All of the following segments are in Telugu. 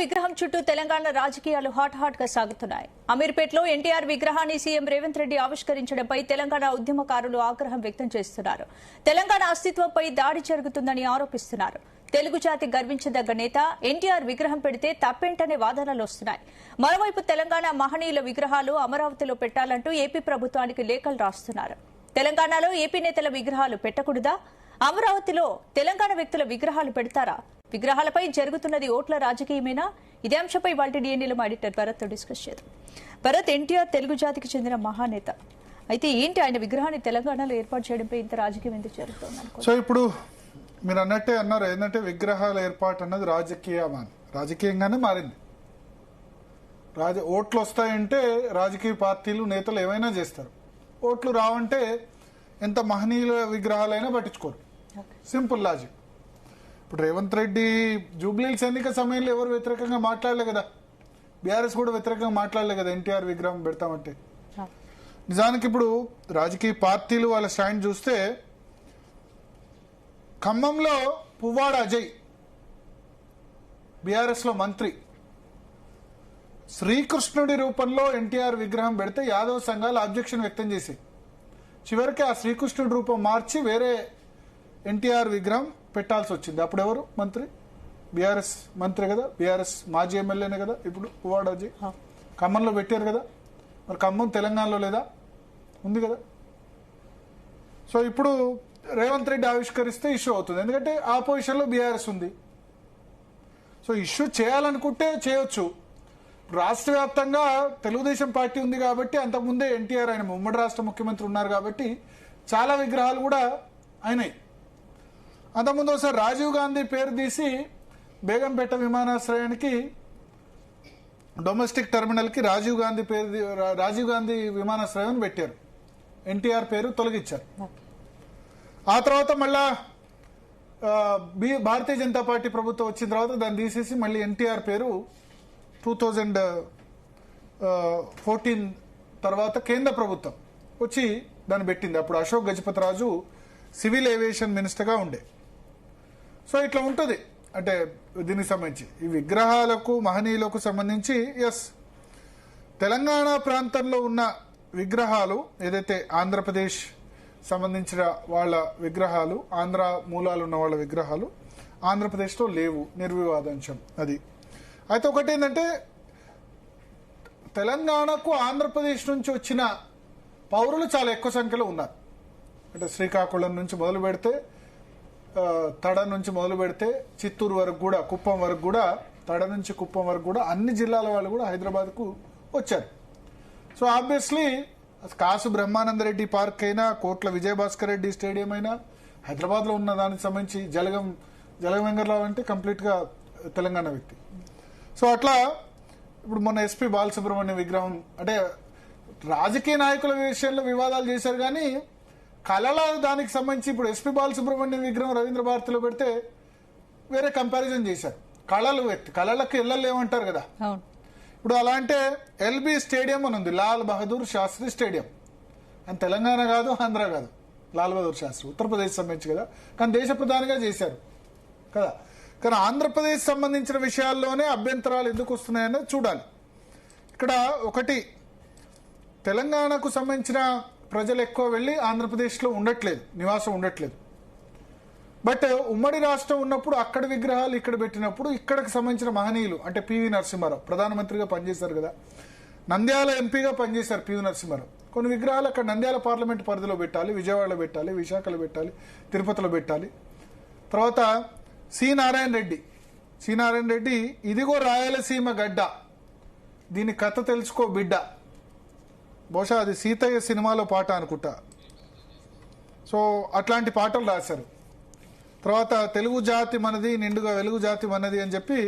విగ్రహం చుట్టూ తెలంగాణ రాజకీయాలు హాట్ గా సాగుతున్నాయి. అమీర్పేటలో ఎన్టీఆర్ విగ్రహాన్ని సీఎం రేవంత్ రెడ్డి ఆవిష్కరించడంపై తెలంగాణ ఉద్యమకారులు ఆగ్రహం వ్యక్తం చేస్తున్నారు. తెలంగాణ అస్తిత్వంపై దాడి జరుగుతుందని ఆరోపిస్తున్నారు. తెలుగు జాతి గర్వించదగ్గ నేత ఎన్టీఆర్ విగ్రహం పెడితే తప్పేంటనే వాదనలు వస్తున్నాయి. మరోవైపు తెలంగాణ మహనీయుల విగ్రహాలు అమరావతిలో పెట్టాలంటూ ఏపీ ప్రభుత్వానికి లేఖలు రాస్తున్నారు. తెలంగాణలో ఏపీ నేతల విగ్రహాలు పెట్టకూడదా? అమరావతిలో తెలంగాణ వ్యక్తుల విగ్రహాలు పెడతారా? విగ్రహాలపై జరుగుతున్నది ఓట్ల రాజకీయమేనా? ఇదే అంశంపై వాల్టీ డిఎన్ఏలో మా ఎడిటర్ భరత్ తో డిస్కస్ చేద్దాం. భరత్, ఎన్టీఆర్ తెలుగు జాతికి చెందిన మహానేత. అయితే ఏంటి ఆయన విగ్రహాన్ని తెలంగాణలో ఏర్పాటు చేయడంపై ఇంత రాజకీయం ఎందుకు జరుగుతుంది? సో ఇప్పుడు మీరు అన్నట్టే అన్నారు, ఏంటంటే విగ్రహాల ఏర్పాటు అన్నది రాజకీయంగానే మారింది. ఓట్లు వస్తాయంటే రాజకీయ పార్టీలు నేతలు ఏమైనా చేస్తారు. ఓట్లు రావంటే ఎంత మహనీయుల విగ్రహాలైనా పట్టించుకోరు. Simple logic. ఇప్పుడు రేవంత్ రెడ్డి జూబ్లీహిల్స్ ఎన్నిక సమయంలో ఎవరు వ్యతిరేకంగా మాట్లాడలే కదా, బీఆర్ఎస్ కూడా వ్యతిరేకంగా మాట్లాడలే కదా ఎన్టీఆర్ విగ్రహం పెడతామంటే. నిజానికి ఇప్పుడు రాజకీయ పార్టీలు వాళ్ళ స్టాండ్ చూస్తే, ఖమ్మంలో పువ్వాడ అజయ్ బీఆర్ఎస్ లో మంత్రి శ్రీకృష్ణుడి రూపంలో ఎన్టీఆర్ విగ్రహం పెడితే యాదవ్ సంఘాలు అబ్జెక్షన్ వ్యక్తం చేసి చివరికి ఆ శ్రీకృష్ణుడి రూపం మార్చి వేరే ఎన్టీఆర్ విగ్రహం పెట్టాల్సి వచ్చింది. అప్పుడు ఎవరు మంత్రి? బీఆర్ఎస్ మంత్రి కదా, బీఆర్ఎస్ మాజీ ఎమ్మెల్యేనే కదా ఇప్పుడు పువ్వాడ అజయ్. ఖమ్మంలో పెట్టారు కదా, మరి ఖమ్మం తెలంగాణలో లేదా? ఉంది కదా. సో ఇప్పుడు రేవంత్ రెడ్డి ఆవిష్కరిస్తే ఇష్యూ అవుతుంది, ఎందుకంటే ఆపోజిషన్లో బీఆర్ఎస్ ఉంది. సో ఇష్యూ చేయాలనుకుంటే చేయొచ్చు. రాష్ట్ర వ్యాప్తంగా తెలుగుదేశం పార్టీ ఉంది కాబట్టి, అంతకుముందే ఎన్టీఆర్ ఆయన ఉమ్మడి రాష్ట్ర ముఖ్యమంత్రి ఉన్నారు కాబట్టి చాలా విగ్రహాలు కూడా అయినాయి. అంతకుముందు ఒకసారి రాజీవ్ గాంధీ పేరు తీసి బేగంపేట విమానాశ్రయానికి డొమెస్టిక్ టెర్మినల్ కి రాజీవ్ గాంధీ విమానాశ్రయం పెట్టారు. ఎన్టీఆర్ పేరు తొలగించారు. ఆ తర్వాత మళ్ళా భారతీయ జనతా పార్టీ ప్రభుత్వం వచ్చిన తర్వాత దాన్ని తీసేసి మళ్ళీ ఎన్టీఆర్ పేరు 2014 తర్వాత కేంద్ర ప్రభుత్వం వచ్చి దాన్ని పెట్టింది. అప్పుడు అశోక్ గజపతి రాజు సివిల్ ఏవియేషన్ మినిస్టర్గా ఉండే. సో ఇట్లా ఉంటుంది. అంటే దీనికి సంబంధించి ఈ విగ్రహాలకు మహనీయులకు సంబంధించి తెలంగాణ ప్రాంతంలో ఉన్న విగ్రహాలు ఏదైతే ఆంధ్రప్రదేశ్ సంబంధించిన వాళ్ళ విగ్రహాలు, ఆంధ్ర మూలాలు ఉన్న వాళ్ళ విగ్రహాలు ఆంధ్రప్రదేశ్లో లేవు, నిర్వివాదాంశం అది. అయితే ఒకటి ఏంటంటే, తెలంగాణకు ఆంధ్రప్రదేశ్ నుంచి వచ్చిన పౌరులు చాలా ఎక్కువ సంఖ్యలో ఉన్నారు. అంటే శ్రీకాకుళం నుంచి మొదలు పెడితే, తడ నుంచి మొదలు పెడితే చిత్తూరు వరకు కూడా, కుప్పం వరకు కూడా, తడ నుంచి కుప్పం వరకు కూడా అన్ని జిల్లాల వాళ్ళు కూడా హైదరాబాద్కు వచ్చారు. సో ఆబ్వియస్లీ కాసు బ్రహ్మానందరెడ్డి పార్క్ అయినా, కోట్ల విజయభాస్కర్ రెడ్డి స్టేడియం అయినా, హైదరాబాద్లో ఉన్న దానికి సంబంధించి జలగం వెంకటరావు అంటే కంప్లీట్గా తెలంగాణ వ్యక్తి. సో అట్లా ఇప్పుడు మొన్న ఎస్పీ బాలసుబ్రహ్మణ్యం విగ్రహం, అంటే రాజకీయ నాయకుల విషయంలో వివాదాలు చేశారు కానీ కళల దానికి సంబంధించి ఇప్పుడు ఎస్పీ బాలసుబ్రహ్మణ్యం విగ్రహం రవీంద్ర భారతిలో పెడితే వేరే కంపారిజన్ చేశారు. కళలకు ఇళ్ళల్లో ఏమంటారు కదా. ఇప్పుడు అలా అంటే ఎల్బీ స్టేడియం అని ఉంది, లాల్ బహదూర్ శాస్త్రి స్టేడియం. అని తెలంగాణ కాదు, ఆంధ్ర కాదు, లాల్ బహదూర్ శాస్త్రి ఉత్తరప్రదేశ్ సంబంధించి కదా, కానీ దేశ ప్రధానిగా చేశారు కదా. కానీ ఆంధ్రప్రదేశ్ సంబంధించిన విషయాల్లోనే అభ్యంతరాలు ఎందుకు వస్తున్నాయనేది చూడాలి. ఇక్కడ ఒకటి, తెలంగాణకు సంబంధించిన ప్రజలు ఎక్కువ వెళ్ళి ఆంధ్రప్రదేశ్లో ఉండట్లేదు, నివాసం ఉండట్లేదు. బట్ ఉమ్మడి రాష్ట్రం ఉన్నప్పుడు అక్కడ విగ్రహాలు ఇక్కడ పెట్టినప్పుడు ఇక్కడికి సంబంధించిన మహనీయులు, అంటే పివి నరసింహారావు ప్రధానమంత్రిగా పనిచేశారు కదా, నంద్యాల ఎంపీగా పనిచేశారు పివి నరసింహారావు. కొన్ని విగ్రహాలు అక్కడ నంద్యాల పార్లమెంట్ పరిధిలో పెట్టాలి, విజయవాడలో పెట్టాలి, విశాఖలో పెట్టాలి, తిరుపతిలో పెట్టాలి. తర్వాత సి నారాయణ రెడ్డి ఇదిగో రాయలసీమ గడ్డ, దీని కథ తెలుసుకో బిడ్డ. బహుశా అది సీతయ్య సినిమాలో పాట అనుకుంటా. సో అట్లాంటి పాటలు రాశారు. తర్వాత తెలుగు జాతి మనది, నిండుగా వెలుగు జాతి మనది అని చెప్పి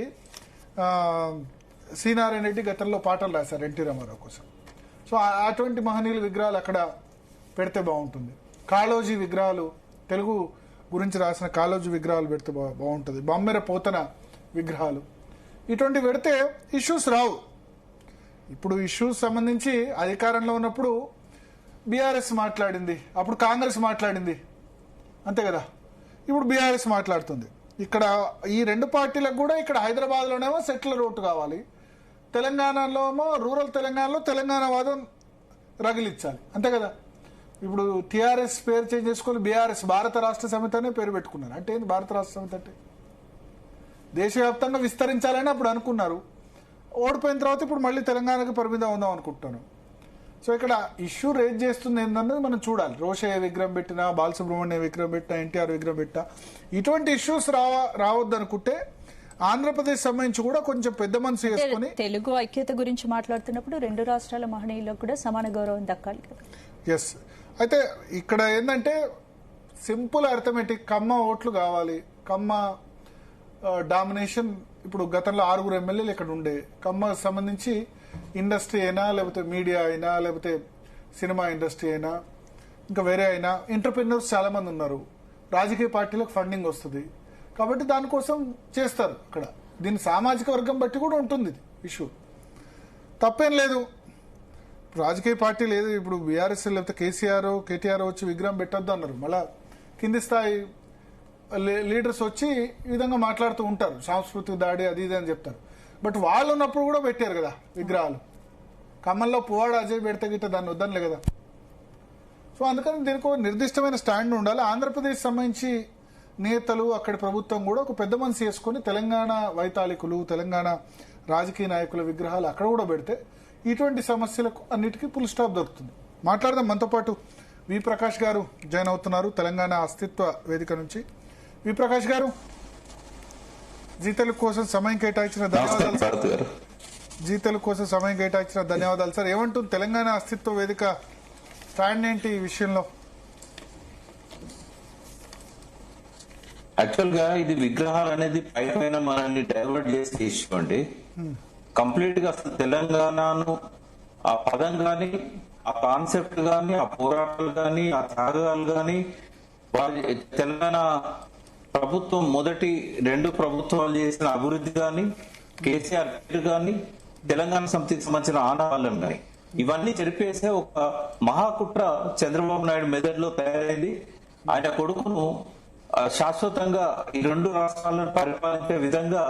సి నారాయణ రెడ్డి గతంలో పాటలు రాశారు ఎన్టీ రామారావు కోసం. సో అటువంటి మహనీయుల విగ్రహాలు అక్కడ పెడితే బాగుంటుంది. కాళోజీ విగ్రహాలు, తెలుగు గురించి రాసిన కాళోజీ విగ్రహాలు పెడితే బాగుంటుంది. బొమ్మెర పోతన విగ్రహాలు, ఇటువంటి పెడితే ఇష్యూస్ రావు. ఇప్పుడు ఇష్యూస్ సంబంధించి అధికారంలో ఉన్నప్పుడు బీఆర్ఎస్ మాట్లాడింది, అప్పుడు కాంగ్రెస్ మాట్లాడింది, అంతే కదా. ఇప్పుడు బీఆర్ఎస్ మాట్లాడుతుంది. ఇక్కడ ఈ రెండు పార్టీలకు కూడా ఇక్కడ హైదరాబాద్ లోనేమో సెటిలర్ ఓటు కావాలి, తెలంగాణలో ఏమో రూరల్ తెలంగాణలో తెలంగాణ వాదం రగిలించాలి, అంతే కదా. ఇప్పుడు టీఆర్ఎస్ పేరు చేంజ్ చేసుకొని బీఆర్ఎస్ భారత రాష్ట్ర సమితి అనే పేరు పెట్టుకున్నారు. అంటే ఏంది భారత రాష్ట్ర సమితి అంటే? దేశవ్యాప్తంగా విస్తరించాలని అప్పుడు అనుకున్నారు, ఓడిపోయిన తర్వాత ఇప్పుడు మళ్ళీ తెలంగాణకి పరిమితం ఉందాం అనుకుంటున్నాను. సో ఇక్కడ ఇష్యూ రేజ్ చేస్తుంది ఏంటన్నది మనం చూడాలి. రోషయ్య విగ్రహం పెట్టినా, బాలసుబ్రహ్మణ్య విగ్రహం పెట్టినా, ఎన్టీఆర్ విగ్రహం పెట్టినా ఇటువంటి ఇష్యూస్ రావద్దు అనుకుంటే ఆంధ్రప్రదేశ్ సంబంధించి కూడా కొంచెం పెద్ద మనసు చేసుకుని తెలుగు ఐక్యత గురించి మాట్లాడుతున్నప్పుడు రెండు రాష్ట్రాల మహనీయులకు కూడా సమాన గౌరవం దక్కాలి కదా. ఎస్. అయితే ఇక్కడ ఏంటంటే సింపుల్ అర్థమెటిక్, కమ్మ ఓట్లు కావాలి, కమ్మ డామినేషన్. ఇప్పుడు గతంలో 6 ఎమ్మెల్యేలు ఇక్కడ ఉండే, కమ్మ సంబంధించి ఇండస్ట్రీ అయినా, లేకపోతే మీడియా అయినా, లేకపోతే సినిమా ఇండస్ట్రీ అయినా, ఇంకా వేరే అయినా ఎంటర్ప్రెన్యూర్స్ చాలా మంది ఉన్నారు. రాజకీయ పార్టీలకు ఫండింగ్ వస్తుంది కాబట్టి దానికోసం చేస్తారు. అక్కడ దీని సామాజిక వర్గం బట్టి కూడా ఉంటుంది ఇష్యూ, తప్పేం లేదు. రాజకీయ పార్టీ లేదు, ఇప్పుడు బీఆర్ఎస్ లేకపోతే కేసీఆర్ కేటీఆర్ వచ్చి విగ్రహం పెట్టొద్దు అన్నారు. మళ్ళా కింది స్థాయి లీడర్స్ వచ్చి ఈ విధంగా మాట్లాడుతూ ఉంటారు, సాంస్కృతిక దాడి అది ఇది అని చెప్తారు. బట్ వాళ్ళు ఉన్నప్పుడు కూడా పెట్టారు కదా విగ్రహాలు. ఖమ్మంలో పువ్వాడ అజయ్ పెడితే గిట్ట దాన్ని వద్దనలే కదా. సో అందుకని దీనికి ఒక నిర్దిష్టమైన స్టాండ్ ఉండాలి. ఆంధ్రప్రదేశ్ సంబంధించి నేతలు, అక్కడి ప్రభుత్వం కూడా ఒక పెద్ద మనసు చేసుకుని తెలంగాణ వైతాళికులు, తెలంగాణ రాజకీయ నాయకుల విగ్రహాలు అక్కడ కూడా పెడితే ఇటువంటి సమస్యలకు అన్నిటికీ ఫుల్ స్టాప్ దొరుకుతుంది. మాట్లాడదాం. మనతో పాటు వి ప్రకాష్ గారు జాయిన్ అవుతున్నారు తెలంగాణ అస్తిత్వ వేదిక నుంచి. వి ప్రకాష్ గారు, జీ తెలుగు కోసం సమయం కేటాయించిన ధన్యవాదాలు సార్. జీ తెలుగు కోసం సమయం కేటాయించిన ధన్యవాదాలు సార్. ఏమంటుంది తెలంగాణ అస్తిత్వ వేదిక స్టాండ్ ఏంటి ఈ విషయంలో? యాక్చువల్ గా ఇది విగ్రహాలు అనేది పైన మనల్ని డైవర్ట్ చేసే ఇష్యూ అండి. కంప్లీట్ గా అసలు తెలంగాణను ఆ పదం గాని, ఆ కాన్సెప్ట్ గాని, ఆ పోరాటాలు గాని, ఆ త్యాగాలు గాని, తెలంగాణ ప్రభుత్వం మొదటి 2 ప్రభుత్వాలు చేసిన అభివృద్ధి గాని, కేసీఆర్ పేరు గాని, తెలంగాణ సమితికి సంబంధించిన ఆనవాళ్ళను గాని ఇవన్నీ చెరిపేసే ఒక మహాకుట్ర చంద్రబాబు నాయుడు మెదడులో తయారైంది. ఆయన కొడుకును శాశ్వతంగా ఈ 2 రాష్ట్రాలను పరిపాలించే విధంగా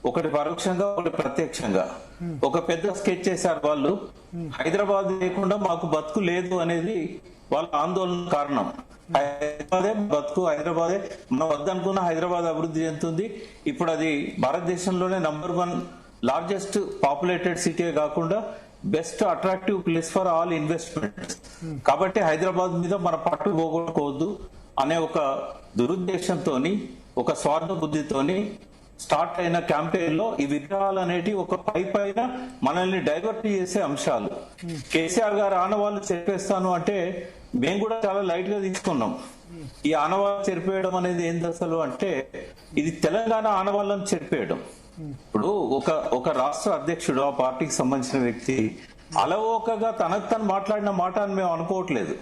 ఒకటి పరోక్షంగా, ఒకటి ప్రత్యక్షంగా ఒక పెద్ద స్కెచ్ చేశారు వాళ్ళు. హైదరాబాద్ లేకుండా మాకు బతుకు లేదు అనేది వాళ్ళ ఆందోళన కారణం. హైదరాబాదే బతుకు, హైదరాబాదే మనం వద్దనుకున్న హైదరాబాద్ అభివృద్ధి చెందుతుంది. ఇప్పుడు అది భారతదేశంలోనే నంబర్ 1 లార్జెస్ట్ పాపులేటెడ్ సిటీ కాకుండా best attractive place for all investments. కాబట్టి హైదరాబాద్ మీద మన పట్టు పోగొట్టుకోవద్దు అనే ఒక దురుద్దేశంతోని, ఒక స్వార్థ బుద్ధితోని స్టార్ట్ అయిన క్యాంపెయిన్ లో ఈ విగ్రహాలు అనేటి ఒక పైన మనల్ని డైవర్ట్ చేసే అంశాలు. కేసీఆర్ గారు ఆనవాళ్ళు చెప్పేస్తాను అంటే మేము కూడా చాలా లైట్ గా తీసుకున్నాం. ఈ ఆనవాళ్ళు చెరిపేయడం అనేది ఏంది అసలు అంటే, ఇది తెలంగాణ ఆనవాళ్ళను చెరిపేయడం. ఇప్పుడు ఒక రాష్ట్ర అధ్యక్షుడు, ఆ పార్టీకి సంబంధించిన వ్యక్తి అలవోకగా తనకు తను మాట్లాడిన మాట అని మేము అనుకోవట్లేదు.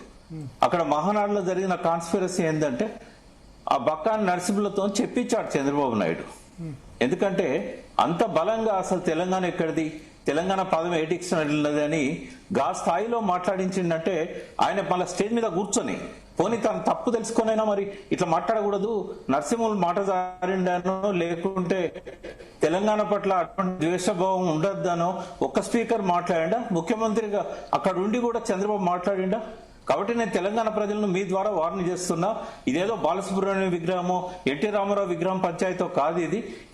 అక్కడ మహానాడులో జరిగిన కాన్స్పిరసీ ఏంటంటే ఆ బక్కాని నరసింహులతో చెప్పించాడు చంద్రబాబు నాయుడు. ఎందుకంటే అంత బలంగా అసలు తెలంగాణ ఎక్కడిది, తెలంగాణ పదం ఏ డిక్షనరీ అని గా స్థాయిలో మాట్లాడించిందంటే ఆయన మళ్ళీ స్టేజ్ మీద కూర్చొని పోనీ తను తప్పు తెలుసుకొనైనా మరి ఇట్లా మాట్లాడకూడదు, నరసింహులు మాట జారిండానో లేకుంటే తెలంగాణ పట్ల అటువంటి ద్వేషభావం ఉండొద్దనో ఒక్క స్పీకర్ మాట్లాడిండా? ముఖ్యమంత్రిగా అక్కడ ఉండి కూడా చంద్రబాబు మాట్లాడిండా? కాబట్టి నేను తెలంగాణ ప్రజలను మీ ద్వారా వార్నింగ్ చేస్తున్నా, ఇదేదో బాలసుబ్రహ్మణ్యం విగ్రహమో ఎన్టీ రామారావు విగ్రహం పంచాయతీ కాదు.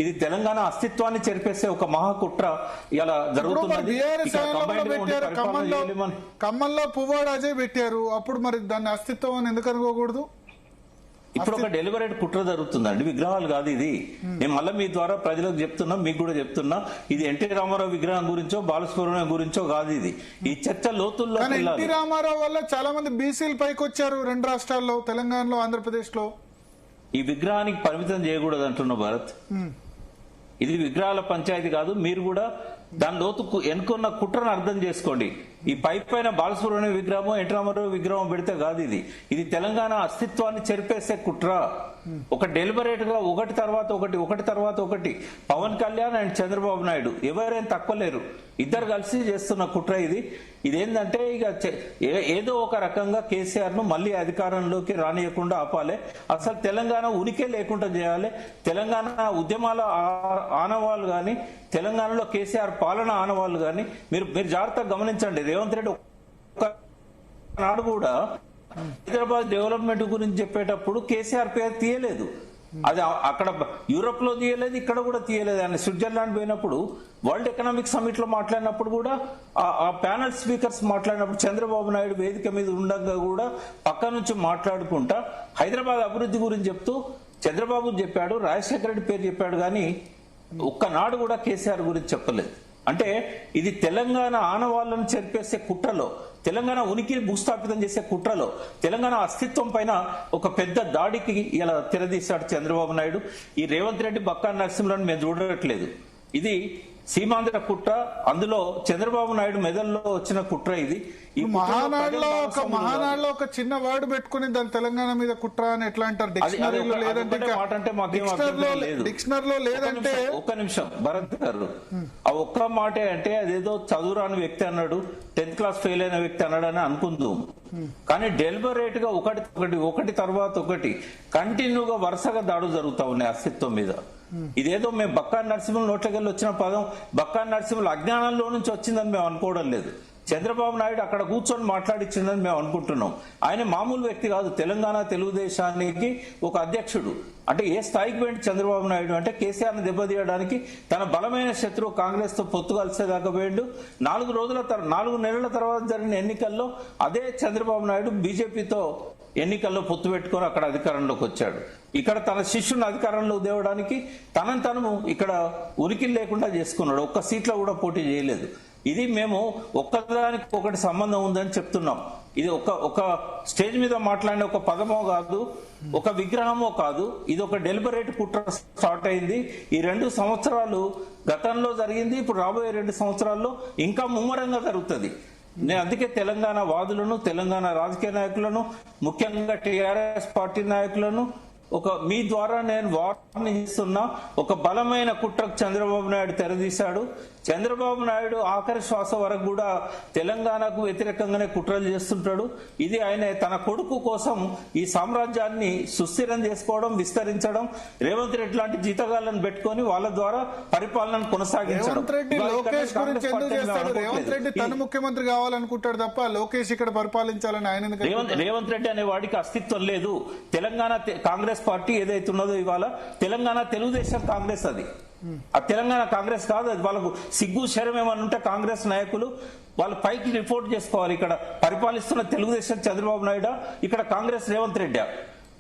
ఇది తెలంగాణ అస్తిత్వాన్ని చెరిపేసే ఒక మహాకుట్ర ఇలా జరుగుతున్నది. ఖమ్మంలో పువ్వాడ అజయ్ పెట్టారు, అప్పుడు మరి దాన్ని అస్తిత్వం అని ఎందుకు అనుకోకూడదు? ఇప్పుడు ఒక డెలివరేట్ కుట్ర జరుగుతుందండి, విగ్రహాలు కాదు ఇది. నేను మళ్ళీ మీ ద్వారా ప్రజలకు చెప్తున్నా, మీకు కూడా చెప్తున్నా, ఇది ఎన్టీ రామారావు విగ్రహం గురించో బాలసుబ్రహ్మణ్యం గురించో కాదు. ఇది ఈ చర్చ లోతుల్లో ఎన్టీ రామారావు వల్ల చాలా మంది బీసీలు పైకి వచ్చారు 2 రాష్ట్రాల్లో, తెలంగాణలో, ఆంధ్రప్రదేశ్ లో. ఈ విగ్రహానికి పరిమితం చేయకూడదు అంటున్న భారత్. ఇది విగ్రహాల పంచాయతీ కాదు. మీరు కూడా దాని లోతుకు ఎన్నుకున్న కుట్రను అర్థం చేసుకోండి. ఈ పైన బాలసుబ్రహ్మణ్యం విగ్రహం ఎన్టీ రామారావు విగ్రహం పెడితే కాదు ఇది తెలంగాణ అస్తిత్వాన్ని చెరిపేసే కుట్ర. ఒక డెలిబరేట్ గా ఒకటి తర్వాత ఒకటి పవన్ కళ్యాణ్ అండ్ చంద్రబాబు నాయుడు ఎవరైనా తక్కువ లేరు, ఇద్దరు కలిసి చేస్తున్న కుట్ర ఇదేంటంటే ఇక ఏదో ఒక రకంగా కేసీఆర్ ను మళ్ళీ అధికారంలోకి రానియకుండా ఆపాలి, అసలు తెలంగాణ ఉనికి లేకుండా చేయాలి. తెలంగాణ ఉద్యమాల ఆనవాళ్ళు గాని తెలంగాణలో కేసీఆర్ పాలన ఆనవాళ్ళు గాని మీరు జాగ్రత్తగా గమనించండి. రేవంత్ రెడ్డి నాడు కూడా హైదరాబాద్ డెవలప్మెంట్ గురించి చెప్పేటప్పుడు కేసీఆర్ పేరు తీయలేదు. అది అక్కడ యూరోప్ లో తీయలేదు, ఇక్కడ కూడా తీయలేదు. ఆయన స్విట్జర్లాండ్ పోయినప్పుడు వరల్డ్ ఎకనామిక్ సమిట్ లో మాట్లాడినప్పుడు కూడా ఆ ప్యానల్ స్పీకర్స్ మాట్లాడినప్పుడు చంద్రబాబు నాయుడు వేదిక మీద ఉండగా కూడా పక్క నుంచి మాట్లాడుకుంటా హైదరాబాద్ అభివృద్ధి గురించి చెప్తూ చంద్రబాబు చెప్పాడు, రాజశేఖర రెడ్డి పేరు చెప్పాడు, కానీ ఒక్కనాడు కూడా కేసీఆర్ గురించి చెప్పలేదు. అంటే ఇది తెలంగాణ ఆనవాళ్లను చెరిపేసే కుట్రలో, తెలంగాణ ఉనికిని భూస్థాపితం చేసే కుట్రలో, తెలంగాణ అస్తిత్వం పైన ఒక పెద్ద దాడికి ఇలా తెరదీశాడు చంద్రబాబు నాయుడు. ఈ రేవంత్ రెడ్డి బక్కా నరసింహరావుని మేము చూడట్లేదు, ఇది సీమాంధ్ర కుట్ర, అందులో చంద్రబాబు నాయుడు మెదల్లో వచ్చిన కుట్ర. ఇది మహానాడులో ఒక చిన్న వర్డ్ పెట్టుకుని దాని తెలంగాణ మీద కుట్ర అని ఎట్లా అంటారు? డిక్షనరీలో లేదంటే డిక్షనరీలో లేదంటే ఒక్క నిమిషం భరత్ గారు, ఆ ఒక్క మాటే అంటే అదేదో చదువురాని వ్యక్తి అన్నాడు, 10th క్లాస్ ఫెయిల్ అయిన వ్యక్తి అన్నాడని అనుకుందాం. కానీ డెలిబరేట్ గా ఒకటి తర్వాత ఒకటి కంటిన్యూగా వరుసగా దాడులు జరుగుతా ఉన్నాయి అస్తిత్వం మీద. ఇదేదో మేము బక్కా నరసింహుల నోట్లకెళ్ళి వచ్చిన పదం బక్కా నరసింహుల అజ్ఞానంలో నుంచి వచ్చిందని మేము అనుకోవడం లేదు. చంద్రబాబు నాయుడు అక్కడ కూర్చొని మాట్లాడించిందని మేము అనుకుంటున్నాం. ఆయన మామూలు వ్యక్తి కాదు, తెలంగాణ తెలుగుదేశానికి ఒక అధ్యక్షుడు. అంటే ఏ స్థాయికి పోయింది చంద్రబాబు నాయుడు అంటే కేసీఆర్ ని దెబ్బతీయడానికి తన బలమైన శత్రువు కాంగ్రెస్ తో పొత్తు కలిసేదాకా పోయిండు. 4 నెలల తర్వాత జరిగిన ఎన్నికల్లో అదే చంద్రబాబు నాయుడు బీజేపీతో ఎన్నికల్లో పొత్తు పెట్టుకొని అక్కడ అధికారంలోకి వచ్చాడు. ఇక్కడ తన శిష్యుని అధికారంలో తేవడానికి తను ఇక్కడ ఉనికి లేకుండా చేసుకున్నాడు. ఒక్క సీట్లో కూడా పోటీ చేయలేదు. ఇది మేము ఒక్కదానికి ఒకటి సంబంధం ఉందని చెప్తున్నాం. ఇది ఒక స్టేజ్ మీద మాట్లాడిన ఒక పదమో కాదు, ఒక విగ్రహమో కాదు, ఇది ఒక డెలిబరేట్ కుట్ర స్టార్ట్ అయింది. ఈ 2 సంవత్సరాలు గతంలో జరిగింది, ఇప్పుడు రాబోయే 2 సంవత్సరాల్లో ఇంకా ముమ్మరంగా జరుగుతుంది. నేను అందుకే తెలంగాణ వాదులను, తెలంగాణ రాజకీయ నాయకులను, ముఖ్యంగా టీఆర్ఎస్ పార్టీ నాయకులను మీ ద్వారా నేను వార్నింగ్ ఇస్తున్నా. ఒక బలమైన కుట్రకు చంద్రబాబు నాయుడు తెరదీశాడు. చంద్రబాబు నాయుడు ఆఖరి శ్వాస వరకు కూడా తెలంగాణకు వ్యతిరేకంగానే కుట్రలు చేస్తుంటాడు. ఇది ఆయన తన కొడుకు కోసం ఈ సామ్రాజ్యాన్ని సుస్థిరం చేసుకోవడం, విస్తరించడం, రేవంత్ రెడ్డి లాంటి జీతగాళ్లను పెట్టుకొని వాళ్ళ ద్వారా పరిపాలనను కొనసాగించడం. రేవంత్ రెడ్డి తన ముఖ్యమంత్రి కావాలనుకుంటాడు తప్ప లోకేష్ ఇక్కడ పరిపాలించాలని ఆయన రేవంత్ రెడ్డి అనే వాడికి అస్తిత్వం లేదు. తెలంగాణ కాంగ్రెస్ పార్టీ ఏదైతే ఉన్నదో ఇవాళ తెలంగాణ తెలుగుదేశం కాంగ్రెస్, అది ఆ తెలంగాణ కాంగ్రెస్ కాదు. అది వాళ్ళకు సిగ్గు శరం ఏమని ఉంటే కాంగ్రెస్ నాయకులు వాళ్ళు పైకి రిపోర్ట్ చేసుకోవాలి. ఇక్కడ పరిపాలిస్తున్న తెలుగుదేశం చంద్రబాబు నాయుడు, ఇక్కడ కాంగ్రెస్ రేవంత్ రెడ్డి.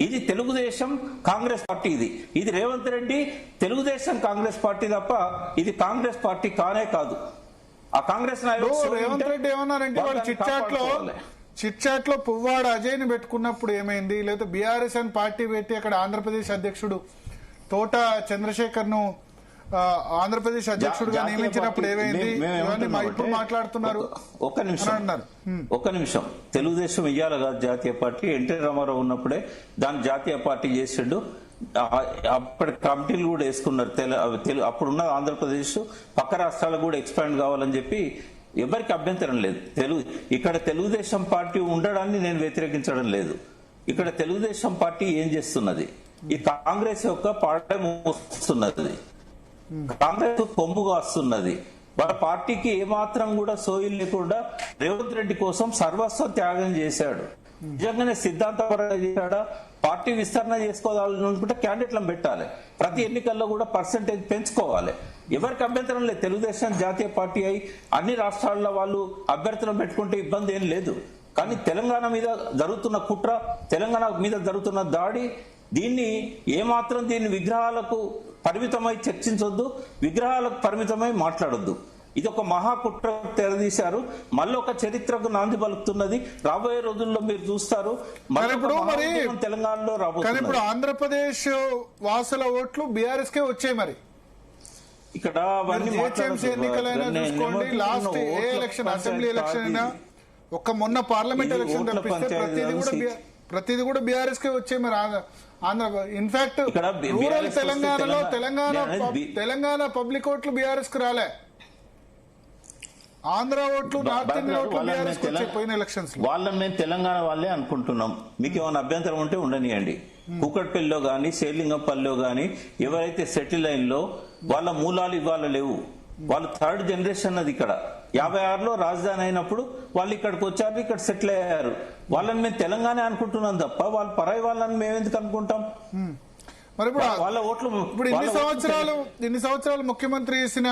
ఇది తెలుగుదేశం కాంగ్రెస్ పార్టీ, ఇది రేవంత్ రెడ్డి తెలుగుదేశం కాంగ్రెస్ పార్టీ తప్ప ఇది కాంగ్రెస్ పార్టీ కానే కాదు. ఆ కాంగ్రెస్ నాయకులు రేవంత్ రెడ్డి ఏమన్నారంటే వాళ్ళు చిట్చాట్ లో పువ్వాడ అజయ్ ని పెట్టుకున్నప్పుడు ఏమైంది, లేదా బీఆర్ఎస్ అని పార్టీ పెట్టి అక్కడ ఆంధ్రప్రదేశ్ అధ్యక్షుడు తోట చంద్రశేఖర్ ను ఆంధ్రప్రదేశ్ అధ్యక్షుడుగా నియమించినప్పుడు ఏమైంది, ఇప్పుడు మాట్లాడుతున్నారు. ఒక్క నిమిషం తెలుగుదేశం ఇయ్యాల కాదు జాతీయ పార్టీ. ఎన్టీ రామారావు ఉన్నప్పుడే దాన్ని జాతీయ పార్టీ చేసిండు. అప్పటి కమిటీలు కూడా వేసుకున్నారు. అప్పుడున్న ఆంధ్రప్రదేశ్ పక్క రాష్ట్రాలకు కూడా ఎక్స్పాండ్ కావాలని చెప్పి ఎవరికి అభ్యంతరం లేదు. ఇక్కడ తెలుగుదేశం పార్టీ ఉండడాన్ని నేను వ్యతిరేకించడం లేదు. ఇక్కడ తెలుగుదేశం పార్టీ ఏం చేస్తున్నది, ఈ కాంగ్రెస్ యొక్క పార్టీ మోస్తున్నది, కాంగ్రెస్ కొమ్ముగా వస్తున్నది. వాళ్ళ పార్టీకి ఏమాత్రం కూడా సోయిల్ లేకుండా రేవంత్ రెడ్డి కోసం సర్వస్వం త్యాగం చేశాడు. నిజంగానే సిద్ధాంతపరంగా చేశాడా? పార్టీ విస్తరణ చేసుకోవాలనుకుంటే క్యాండిడేట్లను పెట్టాలి, ప్రతి ఎన్నికల్లో కూడా పర్సెంటేజ్ పెంచుకోవాలి. ఎవరికి అభ్యంతరం లేదు. తెలుగుదేశం జాతీయ పార్టీ అయి అన్ని రాష్ట్రాల్లో వాళ్ళు అభ్యర్థులను పెట్టుకుంటే ఇబ్బంది ఏం లేదు. కానీ తెలంగాణ మీద జరుగుతున్న కుట్ర, తెలంగాణ మీద జరుగుతున్న దాడి, దీన్ని ఏమాత్రం విగ్రహాలకు పరిమితమై చర్చించొద్దు, విగ్రహాలకు పరిమితమై మాట్లాడొద్దు. ఇది ఒక మహాకుట్ర తెరదీశారు. మళ్ళీ ఒక చరిత్రకు నాంది పలుకుతున్నది. రాబోయే రోజుల్లో మీరు చూస్తారు. తెలంగాణలో రాబోతుంది. ఇప్పుడు ఆంధ్రప్రదేశ్ వాసుల ఓట్లు బీఆర్ఎస్ కే వచ్చాయి. మరి ఇక్కడ అవన్నీ జిహెచ్ఎంసీ ఎన్నికలైనా చూసుకోండి, లాస్ట్ ఏ ఎలక్షన్, అసెంబ్లీ ఎలక్షన్ అయినా, ఒక్క మొన్న పార్లమెంట్ ఎలక్షన్ తప్పిస్తే ప్రతిది కూడా బీఆర్ఎస్ కే వచ్చే. మరి ఆంధ్ర ఇన్ఫాక్ట్ రూరల్ తెలంగాణలో తెలంగాణ పబ్లిక్ ఓట్లు బీఆర్ఎస్ కు రాలే, ఆంధ్ర ఓట్లు, నార్త్ ఇండియా ఓట్లు బీఆర్ఎస్ కు వచ్చే పోయిన ఎలక్షన్స్. వాళ్ళని మేము తెలంగాణ వాళ్ళే అనుకుంటున్నాం. మీకు ఏమైనా అభ్యంతరం ఉంటే ఉండనియండి. కూకట్పల్లిలో గాని శేలింగంపల్లిలో గాని ఎవరైతే సెటిల్ లైన్ లో వాళ్ళ మూలాలు ఇవాళ లేవు, వాళ్ళు థర్డ్ జనరేషన్ అది. ఇక్కడ 56లో రాజధాని అయినప్పుడు వాళ్ళు ఇక్కడికి వచ్చారు, ఇక్కడ సెటిల్ అయ్యారు. వాళ్ళని మేము తెలంగాణ అనుకుంటున్నాం తప్ప వాళ్ళు పరాయి వాళ్ళని మేము ఎందుకు అనుకుంటాం? మరి ఇప్పుడు వాళ్ళ ఓట్లు ఇప్పుడు ఇన్ని సంవత్సరాలు ముఖ్యమంత్రి చేసిన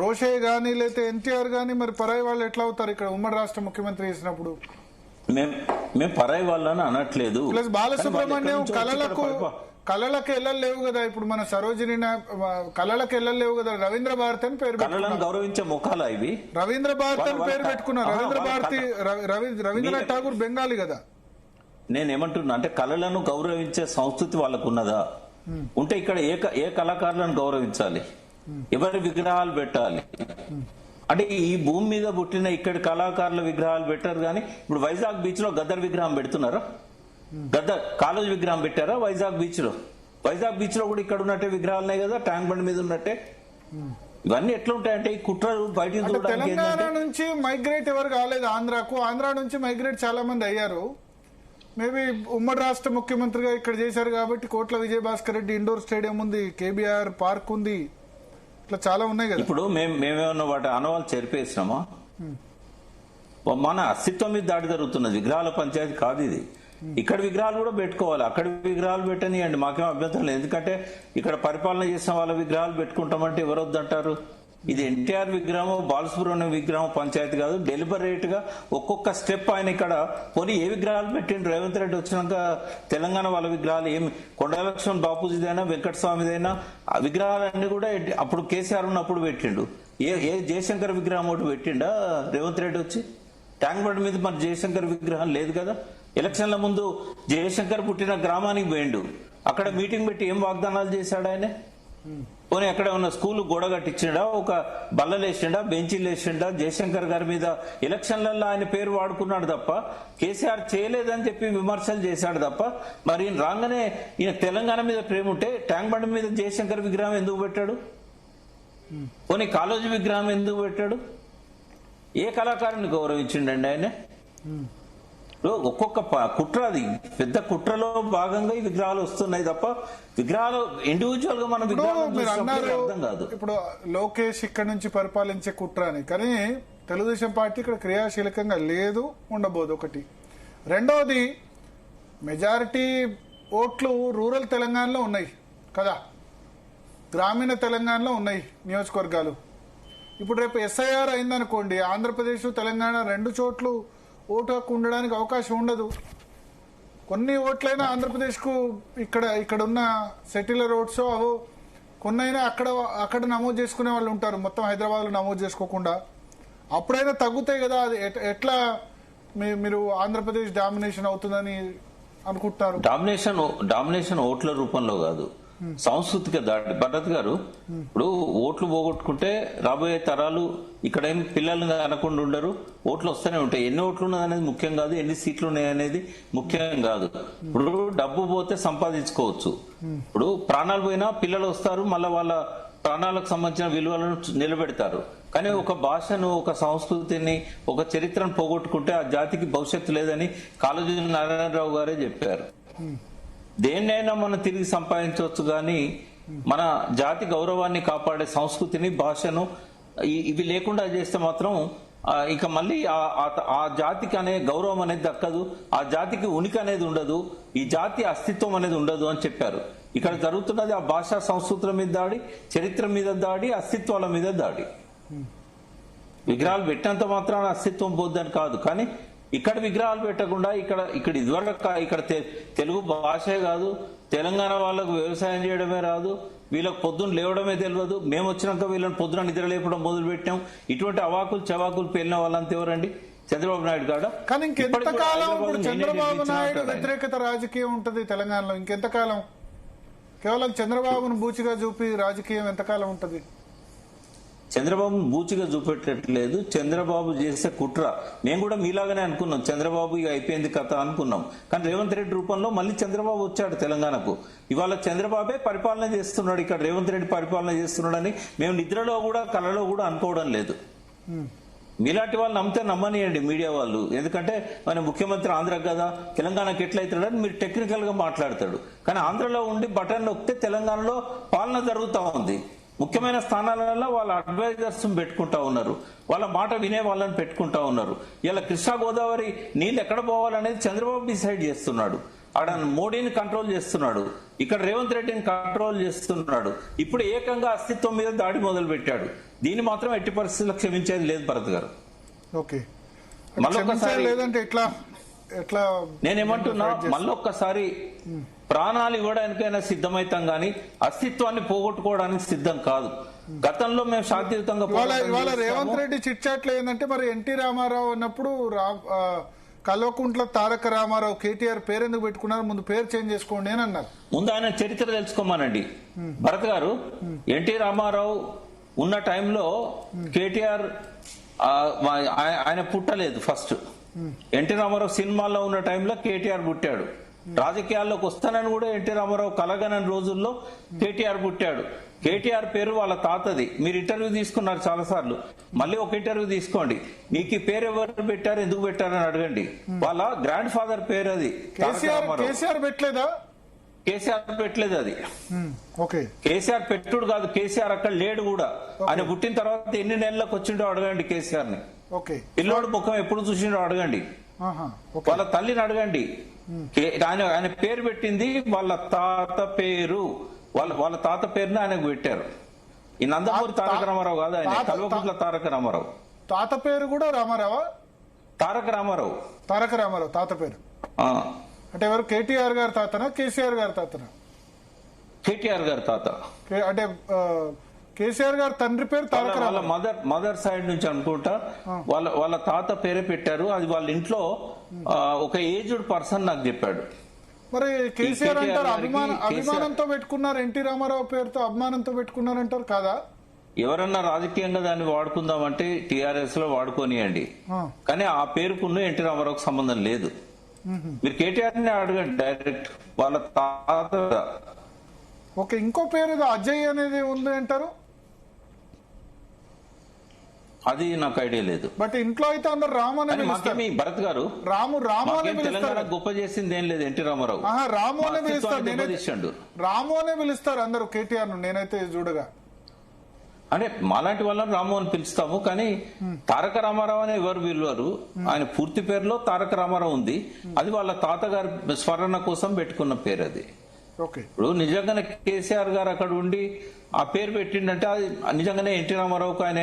రోషయ్య గానీ లేకపోతే ఎన్టీఆర్ గానీ మరి పరాయి వాళ్ళు ఎట్లా అవుతారు ఇక్కడ ఉమ్మడి రాష్ట్ర ముఖ్యమంత్రి చేసినప్పుడు? మేము పరాయి వాళ్ళని అనట్లేదు. ప్లస్ బాలసుబ్రహ్మణ్యం కళలకు వెళ్ళలేవు కదా, ఇప్పుడు మన సరోజిని కళలకు వెళ్ళలేవు కదా. రవీంద్ర భారతి అని పేరు గౌరవించే ముఖాలు ఇవి. రవీంద్ర భారతి అని పేరు పెట్టుకున్నారు. రవీంద్రనాథ్ ఠాగూర్ బెంగాలీ కదా. నేనేమంటున్నా అంటే కళలను గౌరవించే సంస్కృతి వాళ్ళకు ఉన్నదా? ఉంటే ఇక్కడ ఏ కళాకారులను గౌరవించాలి, ఎవరి విగ్రహాలు పెట్టాలి? అంటే ఈ భూమి మీద పుట్టిన ఇక్కడ కళాకారుల విగ్రహాలు పెట్టారు. కానీ ఇప్పుడు వైజాగ్ బీచ్ లో గద్దర్ విగ్రహం పెడుతున్నారా? గద్దర్ కాలేజ్ విగ్రహం పెట్టారా వైజాగ్ బీచ్ లో? వైజాగ్ బీచ్ లో కూడా ఇక్కడ ఉన్నట్టే విగ్రహాలున్నాయి కదా, ట్యాంక్ బండ్ మీద ఉన్నట్టే. ఇవన్నీ ఎట్లా ఉంటాయంటే ఈ కుట్రలు బయట. తెలంగాణ నుంచి మైగ్రేట్ ఎవరు కాలేదు ఆంధ్రాకు, ఆంధ్ర నుంచి మైగ్రేట్ చాలా మంది అయ్యారు. మేబీ ఉమ్మడి రాష్ట్ర ముఖ్యమంత్రిగా ఇక్కడ చేశారు కాబట్టి కోట్ల విజయభాస్కర్ రెడ్డి ఇండోర్ స్టేడియం ఉంది, కేబీఆర్ పార్క్ ఉంది, ఇట్లా చాలా ఉన్నాయి కదా. ఇప్పుడు మేమేమన్నా వాటి అనవాళ్ళు చెరిపేసినామా? మన అస్తిత్వం మీద దాడి జరుగుతున్నది. విగ్రహాల పంచాయతీ కాదు ఇది. ఇక్కడ విగ్రహాలు కూడా పెట్టుకోవాలి, అక్కడ విగ్రహాలు పెట్టనియండి, మాకేం అభ్యంతరం లేదు. ఎందుకంటే ఇక్కడ పరిపాలన చేసిన వాళ్ళ విగ్రహాలు పెట్టుకుంటామంటే ఎవరు వద్దంటారు? ఇది ఎన్టీఆర్ విగ్రహం, బాలసుబ్రహ్మణ్యం విగ్రహం పంచాయతీ కాదు. డెలిబరేట్ గా ఒక్కొక్క స్టెప్ ఆయన ఇక్కడ పోనీ ఏ విగ్రహాలు పెట్టిండు రేవంత్ రెడ్డి వచ్చినాక తెలంగాణ వాళ్ళ విగ్రహాలు ఏమి, కొండలక్ష్మణ్ బాపూజీదైనా వెంకటస్వామిదైనా ఆ విగ్రహాలన్నీ కూడా అప్పుడు కేసీఆర్ ఉన్నప్పుడు పెట్టిండు. ఏ జయశంకర్ విగ్రహం ఒకటి పెట్టిండా రేవంత్ రెడ్డి వచ్చి? ట్యాంక్ బండ్ మీద మన జయశంకర్ విగ్రహం లేదు కదా. ఎలక్షన్ల ముందు జయశంకర్ పుట్టిన గ్రామానికి పోయిండు, అక్కడ మీటింగ్ పెట్టి ఏం వాగ్దానాలు చేశాడు ఆయన? పోనీ అక్కడ ఉన్న స్కూల్ గోడ కట్టించిండా, ఒక బల్లలు వేసిండా, బెంచీలు వేసిండా? జయశంకర్ గారి మీద ఎలక్షన్లలో ఆయన పేరు వాడుకున్నాడు తప్ప కేసీఆర్ చేయలేదని చెప్పి విమర్శలు చేశాడు తప్ప మరి రాగానే ఈయన తెలంగాణ మీద ప్రేమ ఉంటే ట్యాంక్ బండ్ మీద జయశంకర్ విగ్రహం ఎందుకు పెట్టాడు? పోనీ కాలేజీ విగ్రహం ఎందుకు పెట్టాడు? ఏ కళాకారుని గౌరవించిండండి ఆయన? ఒక్కొక్క కుట్ర, అది పెద్ద కుట్రలో భాగంగా ఈ విగ్రహాలు వస్తున్నాయి తప్ప విగ్రహాలు ఇండివిజువల్ గా మన అర్థం కాదు. ఇప్పుడు లోకేష్ ఇక్కడ నుంచి పరిపాలించే కుట్ర అని, కానీ తెలుగుదేశం పార్టీ ఇక్కడ క్రియాశీలకంగా లేదు, ఉండబోదు ఒకటి. రెండవది మెజారిటీ ఓట్లు రూరల్ తెలంగాణలో ఉన్నాయి కదా, గ్రామీణ తెలంగాణలో ఉన్నాయి నియోజకవర్గాలు. ఇప్పుడు రేపు ఎస్ఐఆర్ అయిందనుకోండి, ఆంధ్రప్రదేశ్ తెలంగాణ రెండు చోట్లు ఓటు హక్కు ఉండడానికి అవకాశం ఉండదు. కొన్ని ఓట్లైనా ఆంధ్రప్రదేశ్కు ఇక్కడ ఉన్న సెటిలర్ ఓట్స్ అవో కొన్నైనా అక్కడ నమోదు చేసుకునే వాళ్ళు ఉంటారు, మొత్తం హైదరాబాద్లో నమోదు చేసుకోకుండా. అప్పుడైనా తగ్గుతాయి కదా. అది ఎట్లా మీరు ఆంధ్రప్రదేశ్ డామినేషన్ అవుతుందని అనుకుంటున్నారు? డామినేషన్ ఓట్ల రూపంలో కాదు, సాంస్కృతిక దాడి. భరత్ గారు, ఇప్పుడు ఓట్లు పోగొట్టుకుంటే రాబోయే తరాలు ఇక్కడ ఏం పిల్లలు అనకుండా ఉండరు, ఓట్లు వస్తూనే ఉంటాయి. ఎన్ని ఓట్లు ఉన్నదనేది ముఖ్యం కాదు, ఎన్ని సీట్లు ఉన్నాయనేది ముఖ్యం కాదు. ఇప్పుడు డబ్బు పోతే సంపాదించుకోవచ్చు, ఇప్పుడు ప్రాణాలు పోయినా పిల్లలు వస్తారు, మళ్ళీ వాళ్ళ ప్రాణాలకు సంబంధించిన విలువలను నిలబెడతారు. కానీ ఒక భాషను, ఒక సంస్కృతిని, ఒక చరిత్రను పోగొట్టుకుంటే ఆ జాతికి భవిష్యత్తు లేదని కాళోజీ నారాయణరావు గారే చెప్పారు. దేన్నైనా మనం తిరిగి సంపాదించవచ్చు, కానీ మన జాతి గౌరవాన్ని కాపాడే సంస్కృతిని, భాషను ఇవి లేకుండా చేస్తే మాత్రం ఇక మళ్ళీ ఆ జాతికి అనే గౌరవం అనేది దక్కదు, ఆ జాతికి ఉనికి అనేది ఉండదు, ఈ జాతి అస్తిత్వం అనేది ఉండదు అని చెప్పారు. ఇక్కడ జరుగుతున్నది ఆ భాషా సంస్కృతుల మీద దాడి, చరిత్ర మీద దాడి, అస్తిత్వాల మీద దాడి. విగ్రహాలు పెట్టినంత మాత్రాన అస్తిత్వం పోద్దని కాదు, కానీ ఇక్కడ విగ్రహాలు పెట్టకుండా ఇక్కడ ఇదివరకు ఇక్కడ తెలుగు భాషే కాదు, తెలంగాణ వాళ్ళకు వ్యవసాయం చేయడమే రాదు, వీళ్ళకి పొద్దున్న లేవడమే తెలియదు. మేము వచ్చినాక వీళ్ళని పొద్దున నిద్ర లేపడం మొదలు పెట్టాం. ఇటువంటి అవాకులు చవాకులు పేలిన వాళ్ళంతా ఎవరండి? చంద్రబాబు నాయుడు కాడ. కానీ ఇంకెంతకాలం చంద్రబాబు నాయుడు వ్యతిరేకత రాజకీయం ఉంటది తెలంగాణలో? ఇంకెంతకాలం? కేవలం చంద్రబాబును బూచిగా చూపి రాజకీయం ఎంతకాలం ఉంటది? చంద్రబాబు బూచిగా చూపెట్టట్లేదు. చంద్రబాబు చేసే కుట్ర మేము కూడా మీలాగానే అనుకున్నాం. చంద్రబాబు ఇక అయిపోయింది కథ అనుకున్నాం. కానీ రేవంత్ రెడ్డి రూపంలో మళ్ళీ చంద్రబాబు వచ్చాడు తెలంగాణకు. ఇవాళ చంద్రబాబే పరిపాలన చేస్తున్నాడు, ఇక్కడ రేవంత్ రెడ్డి పరిపాలన చేస్తున్నాడని మేము నిద్రలో కూడా కలలో కూడా అనుకోవడం లేదు. మీలాంటి వాళ్ళు నమ్మితే నమ్మనియండి మీడియా వాళ్ళు. ఎందుకంటే మన ముఖ్యమంత్రి ఆంధ్ర కదా, తెలంగాణకి ఎట్లయితాడని మీరు టెక్నికల్ గా మాట్లాడతాడు. కానీ ఆంధ్రలో ఉండి బటన్ నొక్కితే తెలంగాణలో పాలన జరుగుతూ ఉంది. ముఖ్యమైన స్థానాలలో వాళ్ళ అడ్వైజర్స్ పెట్టుకుంటా ఉన్నారు, వాళ్ళ మాట వినే వాళ్ళని పెట్టుకుంటా ఉన్నారు. ఇలా కృష్ణా గోదావరి నీళ్ళు ఎక్కడ పోవాలనేది చంద్రబాబు డిసైడ్ చేస్తున్నాడు. ఆడ మోడీని కంట్రోల్ చేస్తున్నాడు, ఇక్కడ రేవంత్ రెడ్డిని కంట్రోల్ చేస్తున్నాడు. ఇప్పుడు ఏకంగా అస్తిత్వం మీద దాడి మొదలు పెట్టాడు. దీన్ని మాత్రం ఎట్టి పరిస్థితుల్లో క్షమించేది లేదు భరత్ గారు. ఓకే, మళ్ళొక్కసారి లేదంటే ఎట్లా ఎట్లా నేనేమంటున్నా, మళ్ళొక్కసారి ప్రాణాలు ఇవ్వడానికైనా సిద్ధమైతాం గానీ అస్తిత్వాన్ని పోగొట్టుకోవడానికి సిద్ధం కాదు. గతంలో మేము శాంతియుతంగా ఇవాళ రేవంత్ రెడ్డి చిట్ చాట్లు ఏంటంటే, మరి ఎన్టీ రామారావు అన్నప్పుడు కల్వకుంట్ల తారక రామారావు కేటీఆర్ పేరు ఎందుకు పెట్టుకున్నారు, ముందు పేరు చేంజ్ చేసుకోండి అని అన్నారు. ముందు ఆయన చరిత్ర తెలుసుకోమానండి భరత్ గారు. ఎన్టీ రామారావు ఉన్న టైంలో కేటీఆర్ ఆయన పుట్టలేదు. ఫస్ట్ ఎన్టీ రామారావు సినిమాల్లో ఉన్న టైంలో కేటీఆర్ పుట్టాడు. రాజకీయాల్లోకి వస్తానని కూడా ఎన్టీ రామారావు కలగనని రోజుల్లో కేటీఆర్ పుట్టాడు. కేటీఆర్ పేరు వాళ్ళ తాతది. మీరు ఇంటర్వ్యూ తీసుకున్నారు చాలా సార్లు, మళ్ళీ ఒక ఇంటర్వ్యూ తీసుకోండి. నీకు ఈ పేరు ఎవరు పెట్టారు, ఎందుకు పెట్టారని అడగండి. వాళ్ళ గ్రాండ్ ఫాదర్ పేరు అది. కేసీఆర్ పెట్టలేదా? కేసీఆర్ పెట్టలేదు అది. కేసీఆర్ పెట్టుడు కాదు, కేసీఆర్ అక్కడ లేడు కూడా. ఆయన పుట్టిన తర్వాత ఎన్ని నెలలకు వచ్చిండో అడగండి కేసీఆర్ ని. పిల్లోడు ముఖం ఎప్పుడు చూసిండో అడగండి, వాళ్ళ తల్లిని అడగండి. ఆయన పేరు పెట్టింది వాళ్ళ తాత పేరు, వాళ్ళ తాత పేరుని ఆయనకు పెట్టారు. ఈ నందమూరి తారక రామారావు కాదు, ఆయన కల్వకుంట్ల తారక రామారావు. తాత పేరు కూడా రామారావా? తారక రామారావు. తారక రామారావు తాత పేరు అంటే ఎవరు? కేటీఆర్ గారి తాతనా, కేసీఆర్ గారి తాతనా? కేటీఆర్ గారి తాత. అంటే కేసీఆర్ గారి తండ్రి పేరు తారక వాళ్ళ మదర్ సైడ్ నుంచి అనుకుంటా వాళ్ళ తాత పేరే పెట్టారు. అది వాళ్ళ ఇంట్లో ఒక ఏజ్డ్ పర్సన్ నాకు చెప్పాడు. మరి కేసీఆర్ అంటారు అభిమానంతో పెట్టుకున్నారు, ఎన్టీ రామారావు పేరుతో అభిమానంతో పెట్టుకున్నారంటారు కాదా? ఎవరన్నా రాజకీయంగా దాన్ని వాడుకుందామంటే టీఆర్ఎస్ లో వాడుకోనియండి, కానీ ఆ పేరుకున్న ఎన్టీ రామారావుకు సంబంధం లేదు. మీరు కేటీఆర్ ని అడగండి డైరెక్ట్, వాళ్ళ తాత. ఓకే, ఇంకో పేరు అజయ్ అనేది ఉంది అంటారు, అది నాకు ఐడియా లేదు. బట్ ఇంట్లో అయితే అందరు రాము అనే మీ భరత్ గారు రాము తెలంగాణ గొప్ప చేసింది ఏం లేదు ఎన్టీ రామారావు. రాము అనే పిలుస్తారు, రాము అనే పిలుస్తారు అందరు కేటీఆర్ ను. నేనైతే చూడగా అంటే మాలాంటి వాళ్ళని రాము అని పిలుస్తాము, కానీ తారక రామారావు అనే ఎవరు పిలువరు. ఆయన పూర్తి పేరులో తారక రామారావు ఉంది, అది వాళ్ళ తాతగారి స్మరణ కోసం పెట్టుకున్న పేరు అది. ఇప్పుడు నిజంగానే కేసీఆర్ గారు అక్కడ ఉండి ఆ పేరు పెట్టిండంటే అది నిజంగానే ఎన్టీ రామారావుకు ఆయన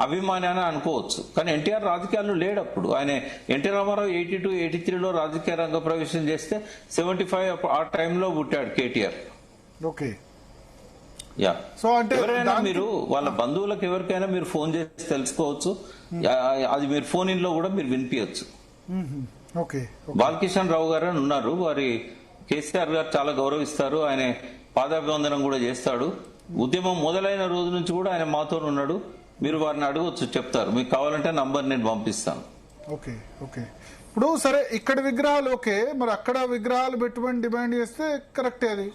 అభిమాని అని అనుకోవచ్చు. కానీ ఎన్టీఆర్ రాజకీయాల్లో లేడప్పుడు. ఆయన ఎన్టీ రామారావు 82, 83లో రాజకీయ రంగ ప్రవేశం చేస్తే 75 ఆ టైంలో పుట్టాడు కేటీఆర్. ఓకే, సో అంటే ఎవరైనా మీరు వాళ్ళ బంధువులకు ఎవరికైనా మీరు ఫోన్ చేసి తెలుసుకోవచ్చు. అది మీరు ఫోన్ ఇన్ లో కూడా మీరు వినిపించచ్చు. బాలకిషన్ రావు గారు అని ఉన్నారు, వారి కేసీఆర్ గారు చాలా గౌరవిస్తారు. ఆయన పాదాభివందనం కూడా చేస్తాడు. ఉద్యమం మొదలైన రోజు నుంచి కూడా ఆయన మాతో ఉన్నాడు. మీరు వారిని అడగొచ్చు, చెప్తారు. మీకు కావాలంటే నంబర్ నేను పంపిస్తాను. ఓకే ఓకే ఇప్పుడు సరే, ఇక్కడ విగ్రహాలు ఓకే, మరి అక్కడ విగ్రహాలు పెట్టుబడి డిమాండ్ చేస్తే కరెక్టే. అది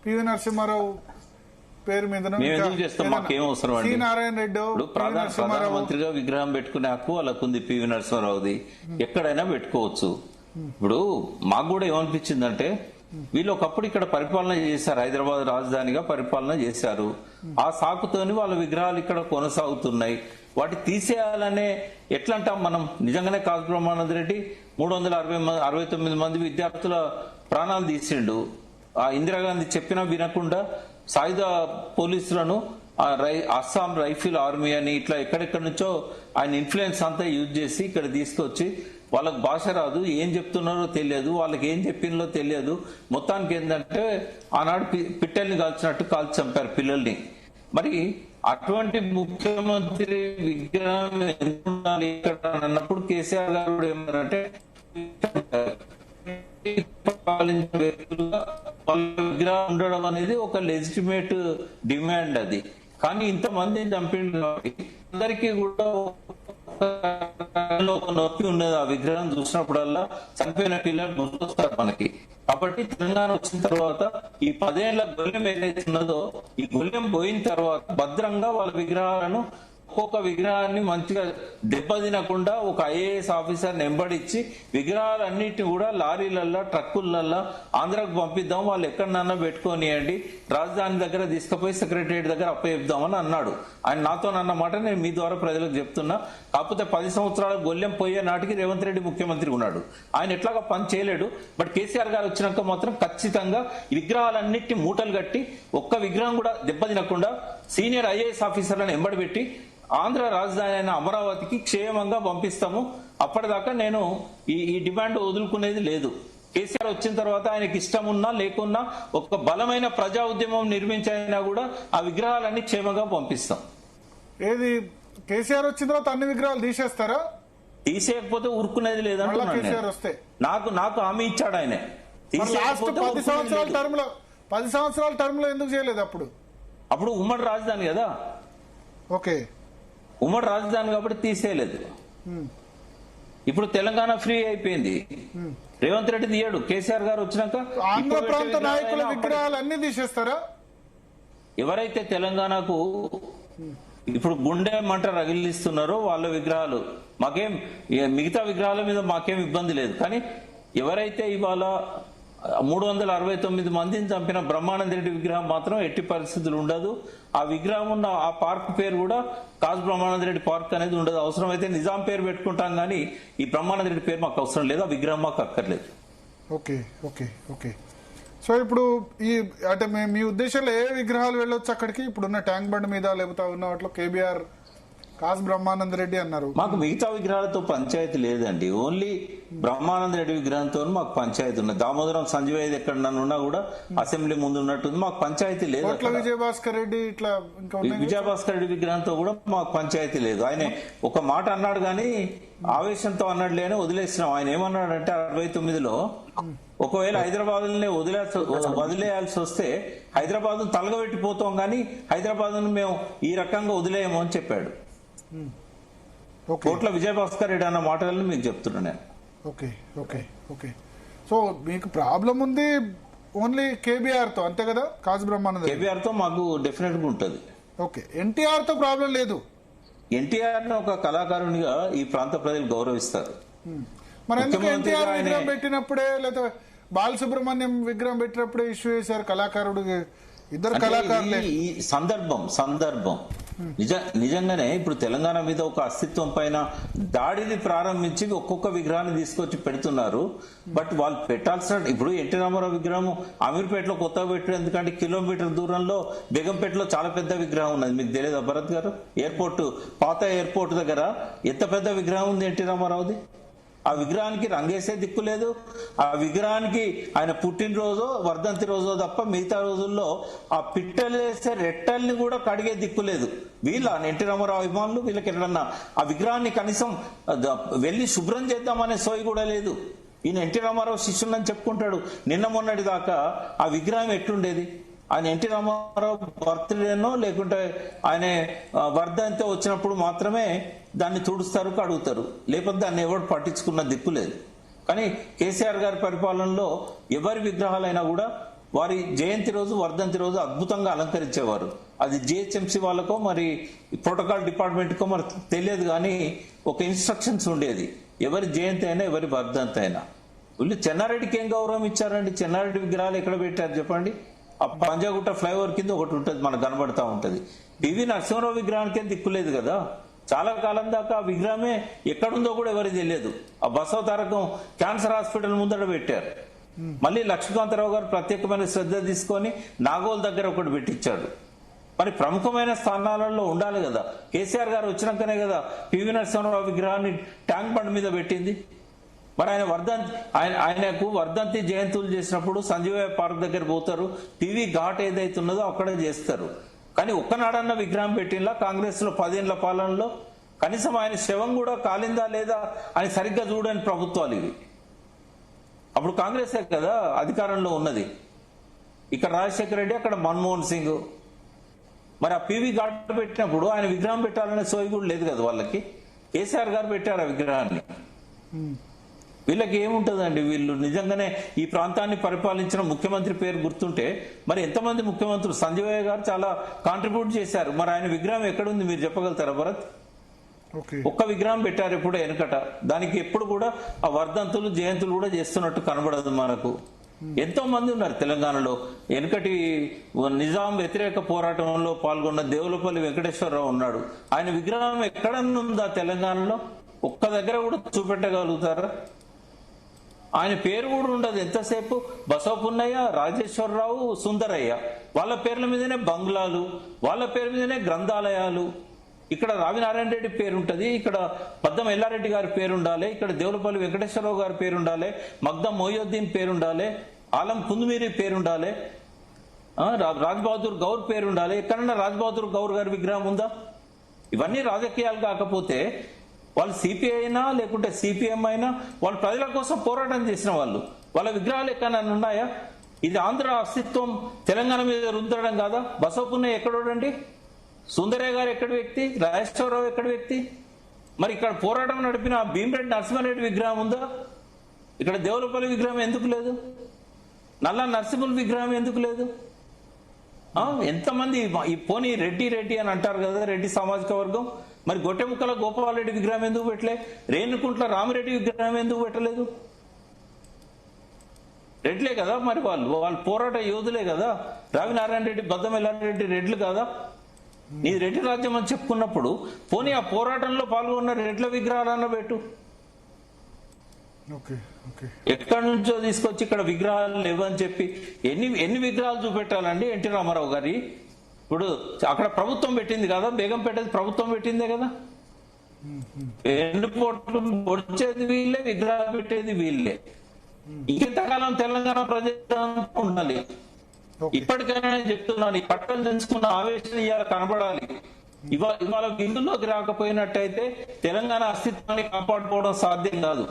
పివి నరసింహారావు పేరు మీద మాకేం అవసరం అండి? నారాయణ రెడ్డి ప్రధానమంత్రిగా విగ్రహం పెట్టుకునే హక్కు వాళ్ళకుంది. పివి నరసింహారావుది ఎక్కడైనా పెట్టుకోవచ్చు. ఇప్పుడు మాకు కూడా ఏమనిపించిందంటే, వీళ్ళు ఒకప్పుడు ఇక్కడ పరిపాలన చేశారు, హైదరాబాద్ రాజధానిగా పరిపాలన చేశారు. ఆ సాకుతోని వాళ్ళ విగ్రహాలు ఇక్కడ కొనసాగుతున్నాయి. వాటి తీసేయాలనే ఎట్లా అంటాం మనం? నిజంగానే కాసు బ్రహ్మానంద రెడ్డి 369 మంది విద్యార్థుల ప్రాణాలు తీసిండు. ఆ ఇందిరాగాంధీ చెప్పినా వినకుండా సాయుధ పోలీసులను అస్సాం రైఫిల్ ఆర్మీ అని ఇట్లా ఎక్కడెక్కడి నుంచో ఆయన ఇన్ఫ్లుయెన్స్ అంతా యూజ్ చేసి ఇక్కడ తీసుకొచ్చి, వాళ్ళకి భాష రాదు, ఏం చెప్తున్నారో తెలియదు, వాళ్ళకి ఏం చెప్పిందో తెలియదు. మొత్తానికి ఏంటంటే ఆనాడు పిట్టల్ని కాల్చినట్టు కాల్చి చంపారు పిల్లల్ని. మరి అటువంటి ముఖ్యమంత్రి విగ్రహం ఎందుకు ఉండాలి ఇక్కడ అన్నప్పుడు కేసీఆర్ గారు ఏమన్నారంటే పాలించిన వ్యక్తులుగా వాళ్ళ విగ్రహం ఉండడం అనేది ఒక లెజిటిమేట్ డిమాండ్ అది. కానీ ఇంతమందిని చంపిండు కాబట్టి అందరికీ కూడా ఒక నొప్పి ఉన్నది. ఆ విగ్రహం చూసినప్పుడల్లా చనిపోయిన పిల్లలు గుర్తొస్తారు మనకి. కాబట్టి తెలంగాణ వచ్చిన తర్వాత ఈ 10 ఏళ్ల గొల్లెం ఏదైతే ఉన్నదో ఈ గొల్లెం పోయిన తర్వాత భద్రంగా వాళ్ళ విగ్రహాలను ఒక్కొక్క విగ్రహాన్ని మంచిగా దెబ్బతినకుండా ఒక ఐఏఎస్ ఆఫీసర్ నెంబడిచ్చి విగ్రహాలన్నిటిని కూడా లారీలల్లో ట్రక్కులల్లో ఆంధ్రాకు పంపిద్దాం, వాళ్ళు ఎక్కడన్నా పెట్టుకోనియండి, రాజధాని దగ్గర తీసుకుపోయి సెక్రటరియట్ దగ్గర అప్పచెప్దామని అన్నాడు. ఆయన నాతో అన్నమాట నేను మీ ద్వారా ప్రజలకు చెప్తున్నా. కాకపోతే 10 సంవత్సరాల గొల్లెం పోయే నాటికి రేవంత్ రెడ్డి ముఖ్యమంత్రి ఉన్నాడు, ఆయన ఎట్లాగా పని చేయలేడు. బట్ కేసీఆర్ గారు వచ్చినాక మాత్రం ఖచ్చితంగా విగ్రహాలన్నిటిని మూటలు కట్టి ఒక్క విగ్రహం కూడా దెబ్బతినకుండా సీనియర్ ఐఏఎస్ ఆఫీసర్లను ఎంబడి పెట్టి ఆంధ్ర రాజధాని అయిన అమరావతికి క్షేమంగా పంపిస్తాము. అప్పటిదాకా నేను ఈ డిమాండ్ వదులుకునేది లేదు. కేసీఆర్ వచ్చిన తర్వాత ఆయనకి ఇష్టం ఉన్నా లేకున్నా ఒక బలమైన ప్రజా ఉద్యమం నిర్మించైనా కూడా ఆ విగ్రహాలన్నీ క్షేమంగా పంపిస్తాం. ఏది కేసీఆర్ వచ్చిన తర్వాత అన్ని విగ్రహాలు తీసేస్తారా? తీసేయకపోతే ఊరుకునేది లేదంటున్నాను. కేసీఆర్ వస్తే నాకు హామీ ఇచ్చాడు ఆయన. లాస్ట్ 10 సంవత్సరాల టర్మ్ లో ఎందుకు చేయలేదు? అప్పుడు ఉమ్మడి రాజధాని కదా. ఓకే, ఉమ్మడి రాజధాని కాబట్టి తీసేయలేదు. ఇప్పుడు తెలంగాణ ఫ్రీ అయిపోయింది. రేవంత్ రెడ్డి తీయడు. కేసీఆర్ గారు వచ్చినాక ఆంధ్ర ప్రాంత నాయకుల విగ్రహాలు అన్ని తీసేస్తారా? ఎవరైతే తెలంగాణకు ఇప్పుడు గుండె మంట రగిలిస్తున్నారో వాళ్ళ విగ్రహాలు మాకేం, మిగతా విగ్రహాల మీద మాకేం ఇబ్బంది లేదు. కానీ ఎవరైతే ఇవాళ 369 మందిని చంపిన బ్రహ్మానంద రెడ్డి విగ్రహం మాత్రం ఎట్టి పరిస్థితులు ఉండదు. ఆ విగ్రహం ఉన్న ఆ పార్క్ పేరు కూడా కాజ్ బ్రహ్మానంద రెడ్డి పార్క్ అనేది ఉండదు. అవసరమైతే నిజాం పేరు పెట్టుకుంటాం కానీ ఈ బ్రహ్మానంద రెడ్డి పేరు మాకు అవసరం లేదు, ఆ విగ్రహం మాకు అక్కర్లేదు. Okay okay okay. సో ఇప్పుడు అంటే మీ ఉద్దేశంలో ఏ విగ్రహాలు వెళ్ళొచ్చు అక్కడికి? ఇప్పుడున్న ట్యాంక్ బండ్ మీద లేకపోతే ఉన్న వాటిలో కేబీఆర్, కాజ్ బ్రహ్మానంద రెడ్డి అన్నారు. మాకు మిగతా విగ్రహాలతో పంచాయతీ లేదండి. ఓన్లీ బ్రహ్మానంద రెడ్డి విగ్రహంతో మాకు పంచాయతీ ఉన్నది. దామోదరం సంజయ్ ఎక్కడ ఉన్నా కూడా అసెంబ్లీ ముందు ఉన్నట్టుంది, మాకు పంచాయతీ లేదు. విజయభాస్కర్ రెడ్డి ఇట్లా విజయభాస్కర్ రెడ్డి విగ్రహంతో కూడా మాకు పంచాయతీ లేదు. ఆయన ఒక మాట అన్నాడు కానీ ఆవేశంతో అన్నాడులే అని వదిలేసినాం. ఆయన ఏమన్నాడంటే 69లో ఒకవేళ హైదరాబాద్ వదిలేయాల్సి వస్తే హైదరాబాద్ తలగబెట్టిపోతాం కానీ హైదరాబాద్ మేము ఈ రకంగా వదిలేయము అని చెప్పాడు. కోట్ల విజయభాస్కర్ రెడ్డి అన్న మాటలను మీకు చెప్తున్నా నేను. Okay okay okay. సో మీకు ప్రాబ్లం ఉంది ఓన్లీ కేబీఆర్ తో, అంతే కదా? కాజ్ బ్రహ్మానంద కేబీఆర్ తో మాకు డెఫినెట్ గా ఉంటది. ఓకే. ఎన్టీఆర్ తో ప్రాబ్లం లేదు. ఎన్టీఆర్ ని ఒక కళాకారునిగా ఈ ప్రాంత ప్రజలు గౌరవిస్తారు. మరి ఎందుకు ఎన్టీఆర్ విగ్రహం పెట్టినప్పుడే లేదా బాలసుబ్రహ్మణ్యం విగ్రహం పెట్టినప్పుడే ఇష్యూ చేశారు? కళాకారుడు, ఇద్దరు కళాకారులే. ఈ సందర్భం నిజంగానే ఇప్పుడు తెలంగాణ మీద ఒక అస్తిత్వం పైన దాడిని ప్రారంభించి ఒక్కొక్క విగ్రహాన్ని తీసుకొచ్చి పెడుతున్నారు. బట్ వాళ్ళు పెట్టాల్సిన, ఇప్పుడు ఎన్టీ రామారావు విగ్రహం అమీర్పేటలో కొత్తగా పెట్టారు. ఎందుకంటే కిలోమీటర్ దూరంలో బేగంపేటలో చాలా పెద్ద విగ్రహం ఉన్నది. మీకు తెలియదా భరత్ గారు? పాత ఎయిర్పోర్ట్ దగ్గర ఎంత పెద్ద విగ్రహం ఉంది ఎన్టీ రామారావుది. ఆ విగ్రహానికి రంగేసే దిక్కు లేదు. ఆ విగ్రహానికి ఆయన పుట్టినరోజు వర్ధంతి రోజు తప్ప మిగతా రోజుల్లో ఆ పిట్టలేసే రెట్టల్ని కూడా కడిగే దిక్కు లేదు. వీళ్ళ ఎన్టీ రామారావు అభిమానులు వీళ్ళకి ఎక్కడన్నా ఆ విగ్రహాన్ని కనీసం వెళ్లి శుభ్రం చేద్దామనే సోయి కూడా లేదు. ఈయన ఎన్టీ రామారావు శిష్యులని చెప్పుకుంటాడు. నిన్న మొన్నటి దాకా ఆ విగ్రహం ఎట్లుండేది? ఆయన ఎన్టీ రామారావు బర్త్డేనో లేకుంటే ఆయన వర్ధంతి వచ్చినప్పుడు మాత్రమే దాన్ని తుడుస్తారు, కడుగుతారు. లేకపోతే దాన్ని ఎవరు పట్టించుకున్న దిక్కు లేదు. కానీ కేసీఆర్ గారి పరిపాలనలో ఎవరి విగ్రహాలైనా కూడా వారి జయంతి రోజు, వర్ధంతి రోజు అద్భుతంగా అలంకరించేవారు. అది జిహెచ్ఎంసీ వాళ్ళకో మరి ప్రోటోకాల్ డిపార్ట్మెంట్కో మరి తెలియదు కానీ ఒక ఇన్స్ట్రక్షన్స్ ఉండేది. ఎవరి జయంతి అయినా ఎవరి వర్ధంతి అయినా. వీళ్ళు చెన్నారెడ్డికి ఏం గౌరవం ఇచ్చారండి? చెన్నారెడ్డి విగ్రహాలు ఎక్కడ పెట్టారు చెప్పండి? ఆ పంజాగుట్ట ఫ్లైఓవర్ కింద ఒకటి ఉంటుంది, మనకు కనబడతా ఉంటది. పివి నరసింహరావు విగ్రహానికే దిక్కులేదు కదా. చాలా కాలం దాకా ఆ విగ్రహమే ఎక్కడుందో కూడా ఎవరికి తెలియదు. ఆ బసవ తారకం క్యాన్సర్ హాస్పిటల్ ముందర పెట్టారు. మళ్ళీ లక్ష్మీకాంతరావు గారు ప్రత్యేకమైన శ్రద్ధ తీసుకొని నాగోల్ దగ్గర ఒకటి పెట్టించాడు. మరి ప్రముఖమైన స్థానాలలో ఉండాలి కదా. కేసీఆర్ గారు వచ్చినాకనే కదా పివి నరసింహరావు విగ్రహాన్ని ట్యాంక్ బండ్ మీద పెట్టింది. మరి ఆయనకు వర్ధంతి జయంతులు చేసినప్పుడు సంజీవయ్య పార్క్ దగ్గర పోతారు. పివి ఘాట్ ఏదైతే ఉన్నదో అక్కడే చేస్తారు. కానీ ఒక్కనాడన్న విగ్రహం పెట్టినలా కాంగ్రెస్ లో 10 ఏళ్ల పాలనలో కనీసం ఆయన శవం కూడా కాలిందా లేదా అని సరిగ్గా చూడని ప్రభుత్వాలు ఇవి. అప్పుడు కాంగ్రెసే కదా అధికారంలో ఉన్నది. ఇక్కడ రాజశేఖర రెడ్డి, అక్కడ మన్మోహన్ సింగ్. మరి ఆ పివి ఘాట్ పెట్టినప్పుడు ఆయన విగ్రహం పెట్టాలనే సోయి కూడా లేదు కదా వాళ్ళకి. కేసీఆర్ గారు పెట్టారు ఆ విగ్రహాన్ని. వీళ్ళకి ఏముంటుందండి? వీళ్ళు నిజంగానే ఈ ప్రాంతాన్ని పరిపాలించిన ముఖ్యమంత్రి పేరు గుర్తుంటే మరి ఎంతమంది ముఖ్యమంత్రులు, సంజయ్ గారు చాలా కాంట్రిబ్యూట్ చేశారు. మరి ఆయన విగ్రహం ఎక్కడుంది మీరు చెప్పగలుగుతారా భరత్? ఒక్క విగ్రహం పెట్టారు ఎప్పుడు వెనకట. దానికి ఎప్పుడు కూడా ఆ వర్ధంతులు, జయంతులు కూడా చేస్తున్నట్టు కనబడదు మనకు. ఎంతో మంది ఉన్నారు తెలంగాణలో. వెనకటి నిజాం వ్యతిరేక పోరాటంలో పాల్గొన్న దేవులపల్లి వెంకటేశ్వరరావు ఉన్నాడు. ఆయన విగ్రహం ఎక్కడన్నుందా తెలంగాణలో? ఒక్క దగ్గర కూడా చూపెట్టగలుగుతారా? ఆయన పేరు కూడా ఉండదు. ఎంతసేపు బసవపున్నయ్య, రాజేశ్వరరావు, సుందరయ్య వాళ్ళ పేర్ల మీదనే బంగ్లాలు, వాళ్ళ పేరు మీదనే గ్రంథాలయాలు. ఇక్కడ రావినారాయణ రెడ్డి పేరు ఉంటుంది, ఇక్కడ పద్దం ఎల్లారెడ్డి గారి పేరు ఉండాలి, ఇక్కడ దేవులపల్లి వెంకటేశ్వరరావు గారి పేరు ఉండాలి, మగ్దం మొయ్యుద్దీన్ పేరు ఉండాలి, ఆలం కుందుమీరి పేరు ఉండాలి, రాజ్ బహదూర్ గౌర్ పేరు ఉండాలి. ఎక్కడన్నా రాజ్ బహదూర్ గౌర్ గారి విగ్రహం ఉందా? ఇవన్నీ రాజకీయాలు కాకపోతే వాళ్ళు సిపిఐ అయినా లేకుంటే సిపిఎం అయినా వాళ్ళు ప్రజల కోసం పోరాటం చేసిన వాళ్ళు. వాళ్ళ విగ్రహాలు ఎక్కడన్నా ఉన్నాయా? ఇది ఆంధ్ర అస్తిత్వం తెలంగాణ మీద రుద్దడం కాదా? బసవపున్నయ్య ఎక్కడోడండి? సుందరయ్య గారు ఎక్కడి వ్యక్తి? రాజేశ్వరరావు ఎక్కడి వ్యక్తి? మరి ఇక్కడ పోరాటం నడిపిన భీమిరెడ్డి నరసింహారెడ్డి విగ్రహం ఉందా? ఇక్కడ దేవులపల్లి విగ్రహం ఎందుకు లేదు? నల్ల నరసింహుల విగ్రహం ఎందుకు లేదు? ఎంతమంది ఈ పోనీ రెడ్డి రెడ్డి అని అంటారు కదా, రెడ్డి సామాజిక వర్గం. మరి గొట్టెముక్కల గోపాలరెడ్డి విగ్రహం ఎందుకు పెట్టలే? రేణుకుంట్ల రామిరెడ్డి విగ్రహం ఎందుకు పెట్టలేదు? రెడ్లే కదా మరి వాళ్ళు పోరాట యోధులే కదా. రావినారాయణ రెడ్డి, బద్దం ఎల్లారెడ్డి రెడ్లు కదా. నీ రెడ్డి రాజ్యం అని చెప్పుకున్నప్పుడు పోనీ ఆ పోరాటంలో పాల్గొన్న రెడ్ల విగ్రహాలన్న పెట్టు. ఎక్కడి నుంచో తీసుకొచ్చి ఇక్కడ విగ్రహాలు లేవని చెప్పి ఎన్ని విగ్రహాలు చూపెట్టాలండి ఎన్టీ రామారావు గారి? ఇప్పుడు అక్కడ ప్రభుత్వం పెట్టింది కదా, బేగంపేటది ప్రభుత్వం పెట్టిందే కదా. ఎండుపోట్లు పొడిచేది వీళ్ళే, విగ్రహాలు పెట్టేది వీళ్ళే. ఇంకెంతకాలం తెలంగాణ ప్రజలు ఉండాలి? ఇప్పటికైనా చెప్తున్నాను, ఈ పట్టలు తెలుసుకున్న ఆవేశం ఇవాళ కనబడాలి. ఇవాళ విందులోకి రాకపోయినట్టయితే తెలంగాణ అస్తిత్వాన్ని కాపాడుకోవడం సాధ్యం కాదు.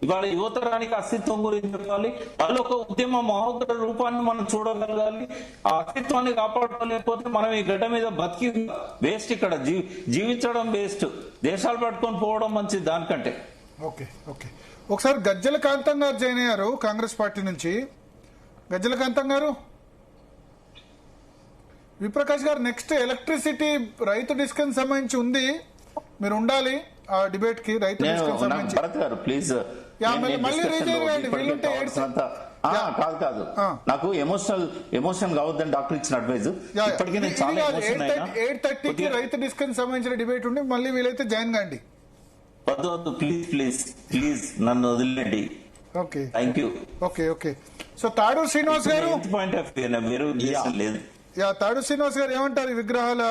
ఇవాళ యువతరానికి అస్తిత్వం గురించి చెప్పాలి. వాళ్ళు ఒక ఉద్యమ మహోగ్ర రూపాన్ని మనం చూడగలగాలి. ఆ అస్తిత్వాన్ని కాపాడుకోలేకపోతే మనం ఈ గడ్డ మీద బతికి వేస్ట్. ఇక్కడ జీవించడం వేస్ట్. దేశాలు పట్టుకొని పోవడం మంచిది దానికంటే. ఓకే ఓకే ఒకసారి గజ్జల కాంతం గారు జాయిన్ అయ్యారు కాంగ్రెస్ పార్టీ నుంచి. గజ్జల కాంతం గారు, విప్రకాష్ గారు నెక్స్ట్ ఎలక్ట్రిసిటీ రైతు డిస్కౌంట్ సంబంధించి ఉంది, మీరు ఉండాలి ఆ డిబేట్ కి. రైతు డిస్కౌంట్ సంబంధించి ప్లీజ్ కాదు నాకు ఎమోషన్ కావద్దని డాక్టర్ ఇచ్చిన అడ్వైజ్. ఇప్పటికీ నేను చాలా 8:30కి రైతు డిస్కౌంట్ సంబంధించిన డిబేట్ ఉండి మళ్ళీ వీలైతే జాయిన్ కాండి. వద్దు ప్లీజ్ ప్లీజ్ ప్లీజ్ నన్ను వదిలేండి. Okay thank you. Okay okay so Tadur Srinivas గారు, పాయింట్ ఆఫ్ వ్యూ లేదు. తాడూరు శ్రీనివాస్ గారు ఏమంటారు? ఈ విగ్రహాల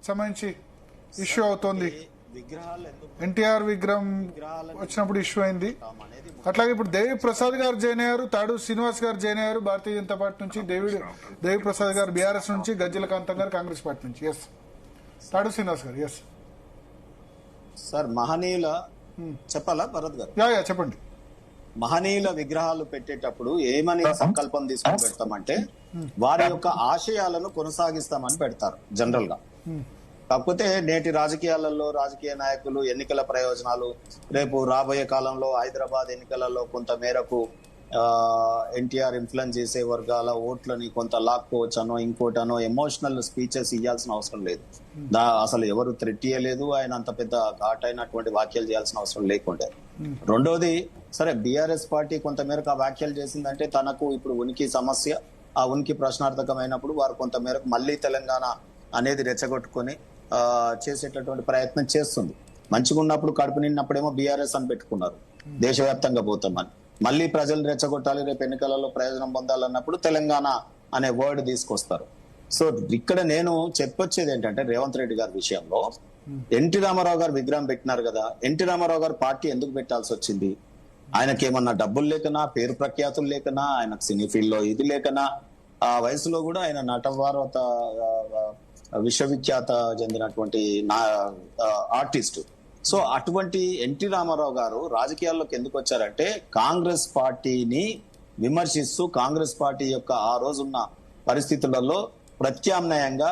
సంబంధించి ఇష్యూ అవుతోంది. ఎన్టీఆర్ విగ్రహం వచ్చినప్పుడు ఇష్యూ అయింది. అట్లాగే ఇప్పుడు దేవి ప్రసాద్ గారు జాయిన్ అయ్యారు, తాడూరు శ్రీనివాస్ గారు జాయిన్ అయ్యారు భారతీయ జనతా పార్టీ నుంచి, దేవి ప్రసాద్ గారు బీఆర్ఎస్ నుంచి, గజ్జల కాంతం గారు కాంగ్రెస్ పార్టీ నుంచి. ఎస్ తాడూరు శ్రీనివాస్ గారు. ఎస్ సార్, మహనీయుల చెప్పాలా భరత్ గారు? యా చెప్పండి. మహనీయుల విగ్రహాలు పెట్టేటప్పుడు ఏమని సంకల్పం తీసుకొని పెడతామంటే వారి యొక్క ఆశయాలను కొనసాగిస్తామని పెడతారు జనరల్ గా. కాకపోతే నేటి రాజకీయాలలో రాజకీయ నాయకులు ఎన్నికల ప్రయోజనాలు, రేపు రాబోయే కాలంలో హైదరాబాద్ ఎన్నికలలో కొంత మేరకు ఎన్టీఆర్ ఇన్ఫ్లుయెన్స్ చేసే వర్గాల ఓట్లని కొంత లాక్కోవచ్చనో ఇంకోటనో ఎమోషనల్ స్పీచెస్ ఇవ్వాల్సిన అవసరం లేదు. అసలు ఎవరు థ్రెట్ చేయలేదు, ఆయన అంత పెద్ద ఘాటైనటువంటి వ్యాఖ్యలు చేయాల్సిన అవసరం లేకుండే. రెండోది, సరే బీఆర్ఎస్ పార్టీ కొంత మేరకు ఆ వ్యాఖ్యలు చేసిందంటే తనకు ఇప్పుడు ఉనికి సమస్య, ఆ ఉనికి ప్రశ్నార్థకమైనప్పుడు వారు కొంత మేరకు మళ్ళీ తెలంగాణ అనేది రెచ్చగొట్టుకొని చేసేటటువంటి ప్రయత్నం చేస్తుంది. మంచిగా ఉన్నప్పుడు కడుపు నిన్నప్పుడేమో బీఆర్ఎస్ అని పెట్టుకున్నారు, దేశవ్యాప్తంగా పోతామని. మళ్ళీ ప్రజలు రెచ్చగొట్టాలి, రేపు ఎన్నికలలో ప్రయోజనం పొందాలన్నప్పుడు తెలంగాణ అనే వర్డ్ తీసుకొస్తారు. సో ఇక్కడ నేను చెప్పొచ్చేది ఏంటంటే రేవంత్ రెడ్డి గారి విషయంలో ఎన్టీ రామారావు గారు విగ్రహం పెట్టినారు కదా, ఎన్టీ రామారావు గారు పార్టీ ఎందుకు పెట్టాల్సి వచ్చింది? ఆయనకి ఏమన్నా డబ్బులు లేకనా, పేరు ప్రఖ్యాతులు లేకనా, ఆయనకు సినీ ఫీల్డ్ లో ఇది లేకనా? ఆ వయసులో కూడా ఆయన నటవారత విశ్వవిఖ్యాత చెందినటువంటి ఆర్టిస్ట్. సో అటువంటి ఎన్టీ రామారావు గారు రాజకీయాల్లోకి ఎందుకు వచ్చారంటే కాంగ్రెస్ పార్టీని విమర్శిస్తూ కాంగ్రెస్ పార్టీ యొక్క ఆ రోజున్న పరిస్థితులలో ప్రత్యామ్నాయంగా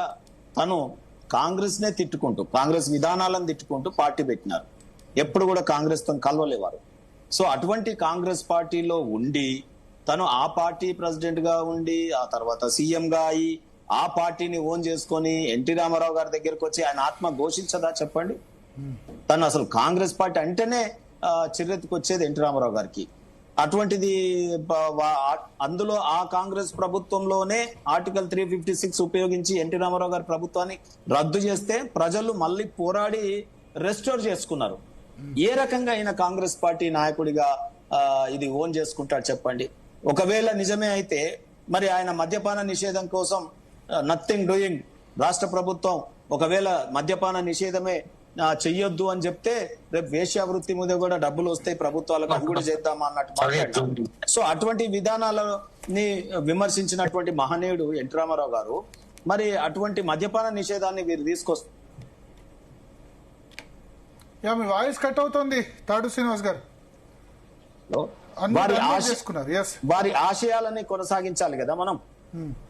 తను కాంగ్రెస్ నే తిట్టుకుంటూ కాంగ్రెస్ విధానాలను తిట్టుకుంటూ పార్టీ పెట్టినారు. ఎప్పుడు కూడా కాంగ్రెస్ తో కలవలేవారు. సో అటువంటి కాంగ్రెస్ పార్టీలో ఉండి తను ఆ పార్టీ ప్రెసిడెంట్ గా ఉండి ఆ తర్వాత సీఎం గా అయి ఆ పార్టీని ఓన్ చేసుకొని ఎన్టీ రామారావు గారి దగ్గరకు వచ్చి ఆయన ఆత్మ ఘోషించదా చెప్పండి? తను అసలు కాంగ్రెస్ పార్టీ అంటేనే చిరెత్తుకొచ్చేది ఎన్టీ రామారావు గారికి. అటువంటిది అందులో ఆ కాంగ్రెస్ ప్రభుత్వంలోనే ఆర్టికల్ 356 ఉపయోగించి ఎన్టీ రామారావు గారి ప్రభుత్వాన్ని రద్దు చేస్తే ప్రజలు మళ్ళీ పోరాడి రెస్టోర్ చేసుకున్నారు. ఏ రకంగా ఆయన కాంగ్రెస్ పార్టీ నాయకుడిగా ఇది ఓన్ చేసుకుంటాడు చెప్పండి? ఒకవేళ నిజమే అయితే మరి ఆయన మద్యపాన నిషేధం కోసం నథింగ్ డూయింగ్ రాష్ట్ర ప్రభుత్వం ఒకవేళ మద్యపాన నిషేధమే చెయ్యొద్దు అని చెప్తే రేపు వేశ్యావృత్తి మీద కూడా డబ్బులు వస్తాయి ప్రభుత్వాలకు, అది కూడా చేద్దామా అన్నట్టు మాట్లాడారు. సో అటువంటి విధానాలని విమర్శించినటువంటి మహనీయుడు ఎన్టీ రామారావు గారు మరి అటువంటి మద్యపాన నిషేధాన్ని వీరు తీసుకొస్తారు. మీ వాయిస్ కట్ అవుతుంది తాడు శ్రీనివాస్ గారు. వారి ఆశయాలని కొనసాగించాలి కదా మనం.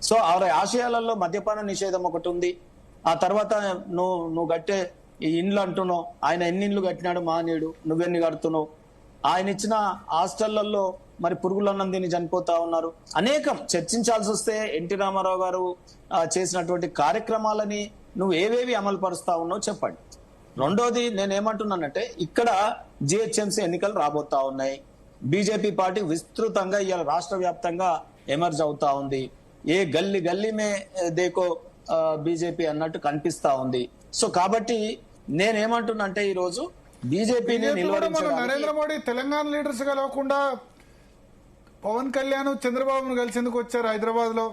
సో వారి ఆశయాలలో మద్యపాన నిషేధం ఒకటి ఉంది. ఆ తర్వాత నువ్వు కట్టే ఈ ఇండ్లు అంటున్నావు, ఆయన ఎన్ని ఇండ్లు కట్టినాడు మహనీయుడు, నువ్వెన్ని కడుతున్నావు, ఆయన ఇచ్చిన హాస్టళ్లలో మరి పురుగులన్నం తిని చనిపోతా ఉన్నారు. అనేకం చర్చించాల్సి వస్తే ఎన్టీ రామారావు గారు చేసినటువంటి కార్యక్రమాలని నువ్వు ఏవేవి అమలు పరుస్తా ఉన్నావు చెప్పండి. రెండోది నేనేమంటున్నానంటే ఇక్కడ జిహెచ్ఎంసీ ఎన్నికలు రాబోతా ఉన్నాయి. బీజేపీ పార్టీ విస్తృతంగా ఇవాళ రాష్ట్ర వ్యాప్తంగా ఎమర్జ్ అవుతా ఉంది. ఏ గల్లీ గల్లీ మే దేకో బీజేపీ అన్నట్టు కనిపిస్తా ఉంది. సో కాబట్టి నేనేమంటున్నా అంటే ఈ రోజు బీజేపీని నరేంద్ర మోడీ తెలంగాణ లీడర్స్ కలవకుండా పవన్ కళ్యాణ్ చంద్రబాబును కలిసేందుకు వచ్చారు హైదరాబాద్ లో,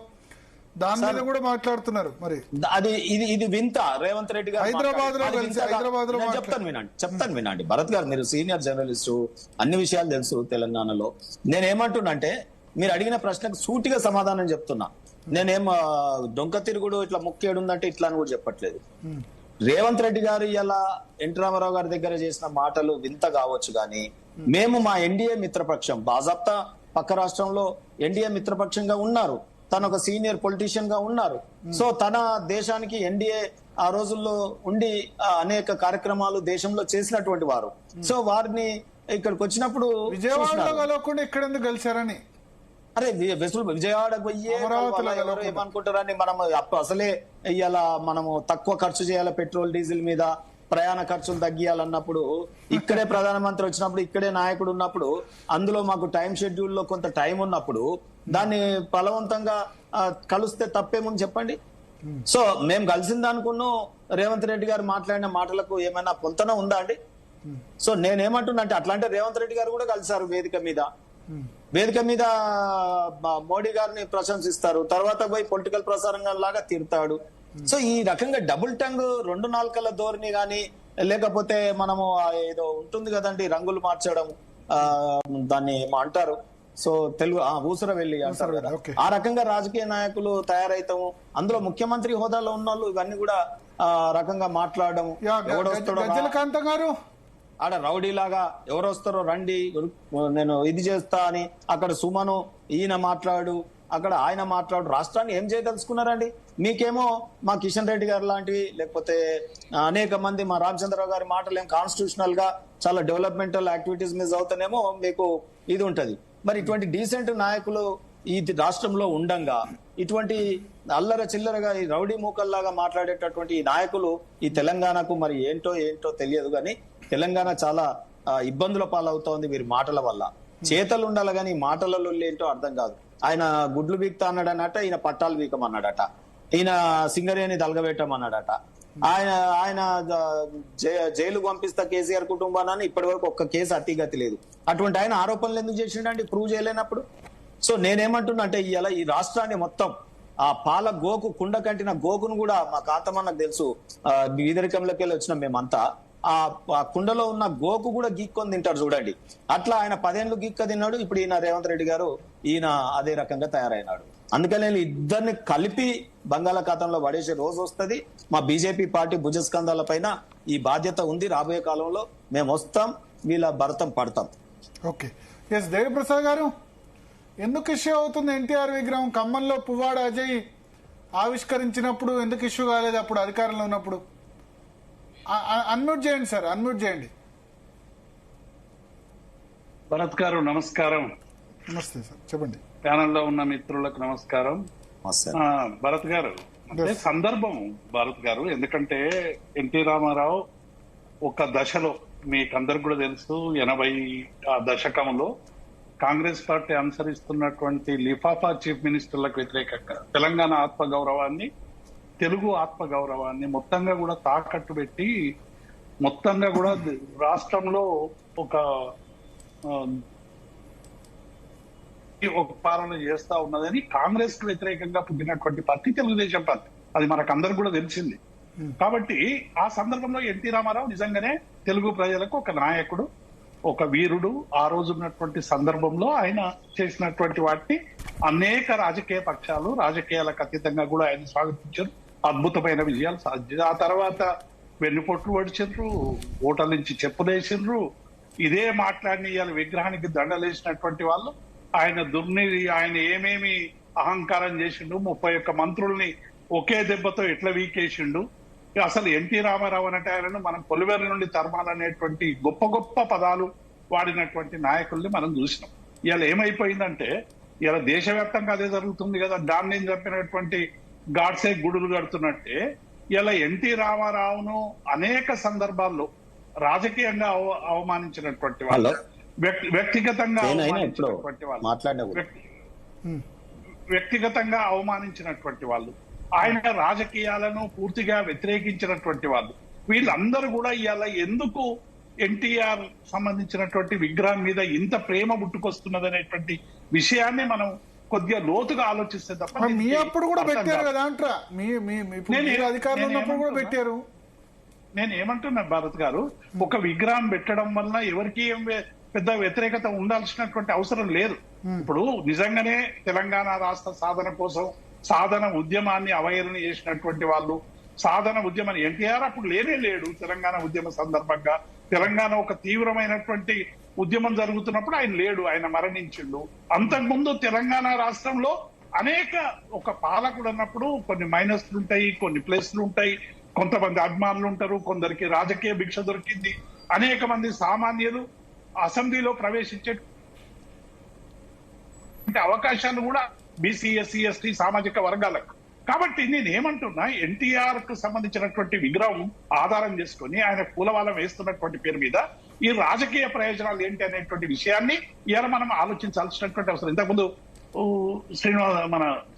దాని మీద కూడా మాట్లాడుతున్నారు. మరి అది ఇది వింత. రేవంత్ రెడ్డి గారు హైదరాబాద్ లో చెప్తాను వినండి. భరత్ గారు మీరు సీనియర్ జర్నలిస్టు, అన్ని విషయాలు తెలుసు తెలంగాణలో. నేనేమంటున్నా అంటే మీరు అడిగిన ప్రశ్నకు సూటిగా సమాధానం చెప్తున్నా. నేనేం డొంక తిరుగుడు ఇట్లా ముక్కేడుందంటే ఇట్లా అని కూడా చెప్పట్లేదు. రేవంత్ రెడ్డి గారు ఇలా ఎన్టీ రామారావు గారి దగ్గర చేసిన మాటలు వింత కావచ్చు కానీ మేము మా ఎన్డీఏ మిత్రపక్షం బాజాప్తా పక్క రాష్ట్రంలో ఎన్డీఏ మిత్రపక్షంగా ఉన్నారు. తను ఒక సీనియర్ పొలిటీషియన్ గా ఉన్నారు. సో తన దేశానికి ఎన్డీఏ ఆ రోజుల్లో ఉండి అనేక కార్యక్రమాలు దేశంలో చేసినటువంటి వారు. సో వారిని ఇక్కడికి వచ్చినప్పుడు విజయవాడలో కలవకుండా ఇక్కడ ఎందుకు కలిశారని, అరే విజయవాడకు పోయి ఏమనుకుంటారని మనం అసలే ఇవాళ మనము తక్కువ ఖర్చు చేయాలి పెట్రోల్ డీజిల్ మీద, ప్రయాణ ఖర్చులు తగ్గియాలన్నప్పుడు ఇక్కడే ప్రధానమంత్రి వచ్చినప్పుడు ఇక్కడే నాయకుడు ఉన్నప్పుడు అందులో మాకు టైం షెడ్యూల్ లో కొంత టైం ఉన్నప్పుడు దాన్ని బలవంతంగా కలిస్తే తప్పేముంది చెప్పండి. సో మేము కలిసింది అనుకున్నాం. రేవంత్ రెడ్డి గారు మాట్లాడిన మాటలకు ఏమైనా పొంతన ఉందా అండి? సో నేనేమంటున్నా అంటే అట్లాంటి రేవంత్ రెడ్డి గారు కూడా కలిసారు వేదిక మీద మోడీ గారిని ప్రశంసిస్తారు, తర్వాత పోయి పొలిటికల్ ప్రసారంగా లాగా తిడతాడు. సో ఈ రకంగా డబుల్ టంగ్, రెండు నాలుకల ధోరణి గాని లేకపోతే మనము ఏదో ఉంటుంది కదండి రంగులు మార్చడం, దాన్ని అంటారు సో తెలుగు ఊసర వెళ్ళి అంటారు కదా, ఆ రకంగా రాజకీయ నాయకులు తయారైతాము. అందులో ముఖ్యమంత్రి హోదాలో ఉన్న వాళ్ళు ఇవన్నీ కూడా రకంగా మాట్లాడడం, గారు ఆడ రౌడీ లాగా ఎవరు వస్తారో రండి నేను ఇది చేస్తా అని అక్కడ సుమను ఈయన మాట్లాడు, అక్కడ ఆయన మాట్లాడు. రాష్ట్రాన్ని ఏం చేయదలుచుకున్నారండి? మీకేమో మా కిషన్ రెడ్డి గారు లాంటివి లేకపోతే అనేక మంది మా రామచంద్రరావు గారి మాటలు ఏం కాన్స్టిట్యూషనల్ గా చాలా డెవలప్మెంటల్ యాక్టివిటీస్ మీద అవుతానేమో మీకు ఇది ఉంటది. మరి ఇటువంటి డీసెంట్ నాయకులు ఈ రాష్ట్రంలో ఉండంగా ఇటువంటి అల్లర చిల్లరగా ఈ రౌడీ మూకల్లాగా మాట్లాడేటటువంటి ఈ నాయకులు ఈ తెలంగాణకు మరి ఏంటో తెలియదు కానీ తెలంగాణ చాలా ఇబ్బందుల పాలవుతోంది వీరి మాటల వల్ల. చేతలు ఉండాలి కానీ మాటలలో ఏంటో అర్థం కాదు. ఆయన గుడ్లు బీక్తా అన్నాడనట, ఈయన పట్టాలు బీకమన్నాడట, ఈయన సింగరేణి దలగబెట్టమన్నాడట, ఆయన జైలు పంపిస్తా కేసీఆర్ కుటుంబాన్ని ఇప్పటి వరకు ఒక్క కేసు అతిగతి లేదు. అటువంటి ఆయన ఆరోపణలు ఎందుకు చేసిండండి ప్రూవ్ చేయలేనప్పుడు? సో నేనేమంటున్నా అంటే ఇవాళ ఈ రాష్ట్రాన్ని మొత్తం ఆ పాల గోకు కుండ కంటిన గోకును కూడా మా కాతమన్నకు తెలుసు, బీదరికంలోకి వెళ్ళి వచ్చినాం మేమంతా. ఆ కుండలో ఉన్న గోకు కూడా గీక్కొని తింటారు చూడండి. అట్లా ఆయన 10 ఏళ్ళు గీక్క తిన్నాడు. ఇప్పుడు ఈయన రేవంత్ రెడ్డి గారు ఈయన అదే రకంగా తయారైనాడు. అందుకని ఇద్దరిని కలిపి బంగాళాఖాతంలో పడేసే రోజు వస్తుంది. మా బీజేపీ పార్టీ భుజస్కంధాల పైన ఈ బాధ్యత ఉంది. రాబోయే కాలంలో మేము వస్తాం, వీళ్ళ భరతం పడతాం. ఓకే, ఎస్ దేవిప్రసాద్ గారు, ఎందుకు ఇష్యూ అవుతుంది ఎన్టీఆర్ విగ్రహం? ఖమ్మంలో పువ్వాడ అజయ్ ఆవిష్కరించినప్పుడు ఎందుకు ఇష్యూ కాలేదు అప్పుడు అధికారంలో ఉన్నప్పుడు? అన్మ్యూట్ చేయండి సార్, అన్మ్యూట్ చేయండి. భరత్ గారు నమస్కారం. నమస్తే సార్, చెప్పండి. ప్యానెల్లో ఉన్న మిత్రులకు నమస్కారం. భరత్ గారు, అంటే సందర్భం భరత్ గారు, ఎందుకంటే ఎన్టీ రామారావు ఒక దశలో మీకందరికి కూడా తెలుసు 80 ఆ దశకంలో కాంగ్రెస్ పార్టీ అనుసరిస్తున్నటువంటి లిఫాఫా చీఫ్ మినిస్టర్లకు వ్యతిరేకంగా తెలంగాణ ఆత్మగౌరవాన్ని, తెలుగు ఆత్మగౌరవాన్ని మొత్తంగా కూడా తాకట్టు పెట్టి మొత్తంగా కూడా రాష్ట్రంలో ఒక పాలన చేస్తా ఉన్నదని కాంగ్రెస్ కు వ్యతిరేకంగా పుట్టినటువంటి పార్టీ తెలుగుదేశం పార్టీ. అది మనకందరికి కూడా తెలిసింది. కాబట్టి ఆ సందర్భంలో ఎన్టీ రామారావు నిజంగానే తెలుగు ప్రజలకు ఒక నాయకుడు, ఒక వీరుడు. ఆ రోజు ఉన్నటువంటి సందర్భంలో ఆయన చేసినటువంటి వాటిని అనేక రాజకీయ పక్షాలు రాజకీయాలకు అతీతంగా కూడా ఆయన స్వాగతించారు. అద్భుతమైన విజయాలు సాధించారు. ఆ తర్వాత వెన్నుపోట్లు పడిచిండ్రు, ఓటల నుంచి చెప్పులేసిండ్రు. ఇదే మాట్లాడిన ఇవాళ విగ్రహానికి దండలేసినటువంటి వాళ్ళు ఆయన దుర్నీతి, ఆయన ఏమేమి అహంకారం చేసిండు, 31 మంత్రుల్ని ఒకే దెబ్బతో ఎట్లా వీకేసిండు. అసలు ఎన్టీ రామారావు అంటే ఆయనను మనం కొలువెర్ర నుండి తరమాలనేటువంటి గొప్ప గొప్ప పదాలు వాడినటువంటి నాయకుల్ని మనం చూసినాం. ఇవాళ ఏమైపోయిందంటే ఇవాళ దేశవ్యాప్తంగా అదే జరుగుతుంది కదా. దాన్ని చెప్పినటువంటి గాడ్సే గుడులు కడుతున్నట్టే ఇలా ఎన్టీ రామారావును అనేక సందర్భాల్లో రాజకీయంగా అవమానించినటువంటి వాళ్ళు, వ్యక్తిగతంగా వ్యక్తిగతంగా అవమానించినటువంటి వాళ్ళు, ఆయన రాజకీయాలను పూర్తిగా వ్యతిరేకించినటువంటి వాళ్ళు, వీళ్ళందరూ కూడా ఇవాళ ఎందుకు ఎన్టీఆర్ సంబంధించినటువంటి విగ్రహం మీద ఇంత ప్రేమ పుట్టుకొస్తున్నది అనేటువంటి విషయాన్ని మనం కొద్దిగా లోతుగా ఆలోచిస్తే తప్ప. మీ అప్పుడు కూడా పెట్టారు కదా అంటారా? అధికారంలో ఉన్నప్పుడు కూడా పెట్టారు. నేను ఏమంటున్నా భారత్ గారు, ఒక విగ్రహం పెట్టడం వల్ల ఎవరికి ఏం పెద్ద వ్యతిరేకత ఉండాల్సినటువంటి అవసరం లేదు. ఇప్పుడు నిజంగానే తెలంగాణ రాష్ట్ర సాధన కోసం సాధన ఉద్యమాన్ని అవహేళన చేసినటువంటి వాళ్ళు, సాధన ఉద్యమాన్ని ఎన్టీఆర్ అప్పుడు లేడు. తెలంగాణ ఉద్యమ సందర్భంగా తెలంగాణ ఒక తీవ్రమైనటువంటి ఉద్యమం జరుగుతున్నప్పుడు ఆయన లేడు, ఆయన మరణించిండు. అంతకుముందు తెలంగాణ రాష్ట్రంలో అనేక ఒక పాలకుడు అన్నప్పుడు కొన్ని మైనస్లు ఉంటాయి, కొన్ని ప్లస్లు ఉంటాయి, కొంతమంది అభిమానులు ఉంటారు, కొందరికి రాజకీయ భిక్ష దొరికింది, అనేక మంది సామాన్యులు అసెంబ్లీలో ప్రవేశించే అవకాశాలు కూడా బీసీ, ఎస్సీ, ఎస్టీ సామాజిక వర్గాలకు. కాబట్టి నేను ఏమంటున్నా, ఎన్టీఆర్ కు సంబంధించినటువంటి విగ్రహం ఆధారం చేసుకుని ఆయన పూలవాలం వేస్తున్నటువంటి పేరు మీద ఈ రాజకీయ ప్రయోజనాలు ఏంటి అనేటువంటి విషయాన్ని ఇవాళ మనం ఆలోచించాల్సినటువంటి అవసరం. ఇంతకుముందు